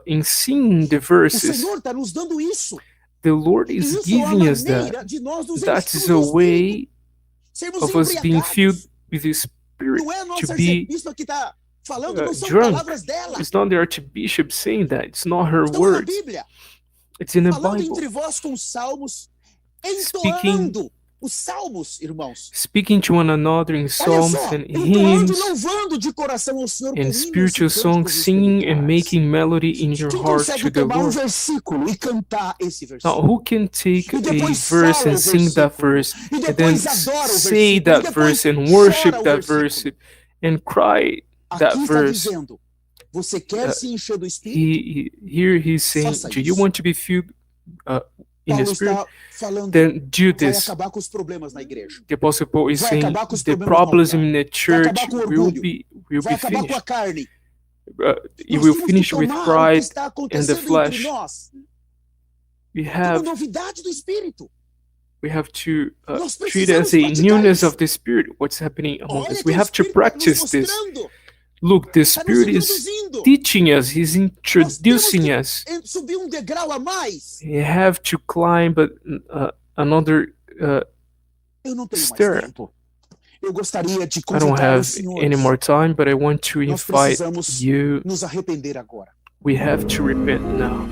In singing the O verses, Senhor está nos dando isso. the Lord E is isso é uma giving us maneira that. de nós nos That enchermos is do a Espírito. way Sermos of us being filled embriagados. with the Spirit, Não é a to nossa be arcebispa que está falando, não são drunk. palavras dela. It's not the Archbishop saying that. It's not her Estão na words. Bíblia. It's in the Falando Bible. entre vós com salmos, Speaking- entoando os salmos, irmãos. Speaking to one another in Olha psalms só, and entoando hymns e louvando de coração ao Senhor com and hinos e spiritual songs, cânticos singing and espirituais. making melody in your Quem heart consegue to the tomar um Lord. versículo e cantar esse Now, versículo? who can take E a depois verse fala and o sing that versículo. verse, E and then depois adora o say versículo. E that depois verse and worship chora o that versículo. verse and cry that Aqui está verse? dizendo, você quer se encher do Espírito? Here he's saying, Faça do you isso. want to be filled in the Paulo Spirit? está falando, Then do vai this. acabar com os problemas na igreja. The Apostle Paul is Vai saying acabar com os the problemas problems no altar. in the church acabar com o will orgulho. be Vai acabar com a finished. carne. You Nós will temos que finish with tomar o que pride está and acontecendo the entre flesh. nós We como have novidade do Espírito. to Nós treat it as a precisamos newness praticar of the Spirit. What's happening among Olha us? que We o have to Espírito está nos practice this. mostrando, Look, the está nos Spirit is introduzindo. teaching us. He's Nós temos introducing que us. subir um degrau a mais. We have to climb another. Eu não tenho Stir. mais tempo. Eu gostaria de I don't convidar have os senhores. any more time, but I want to Nós invite precisamos you. nos arrepender agora. We have to repent now.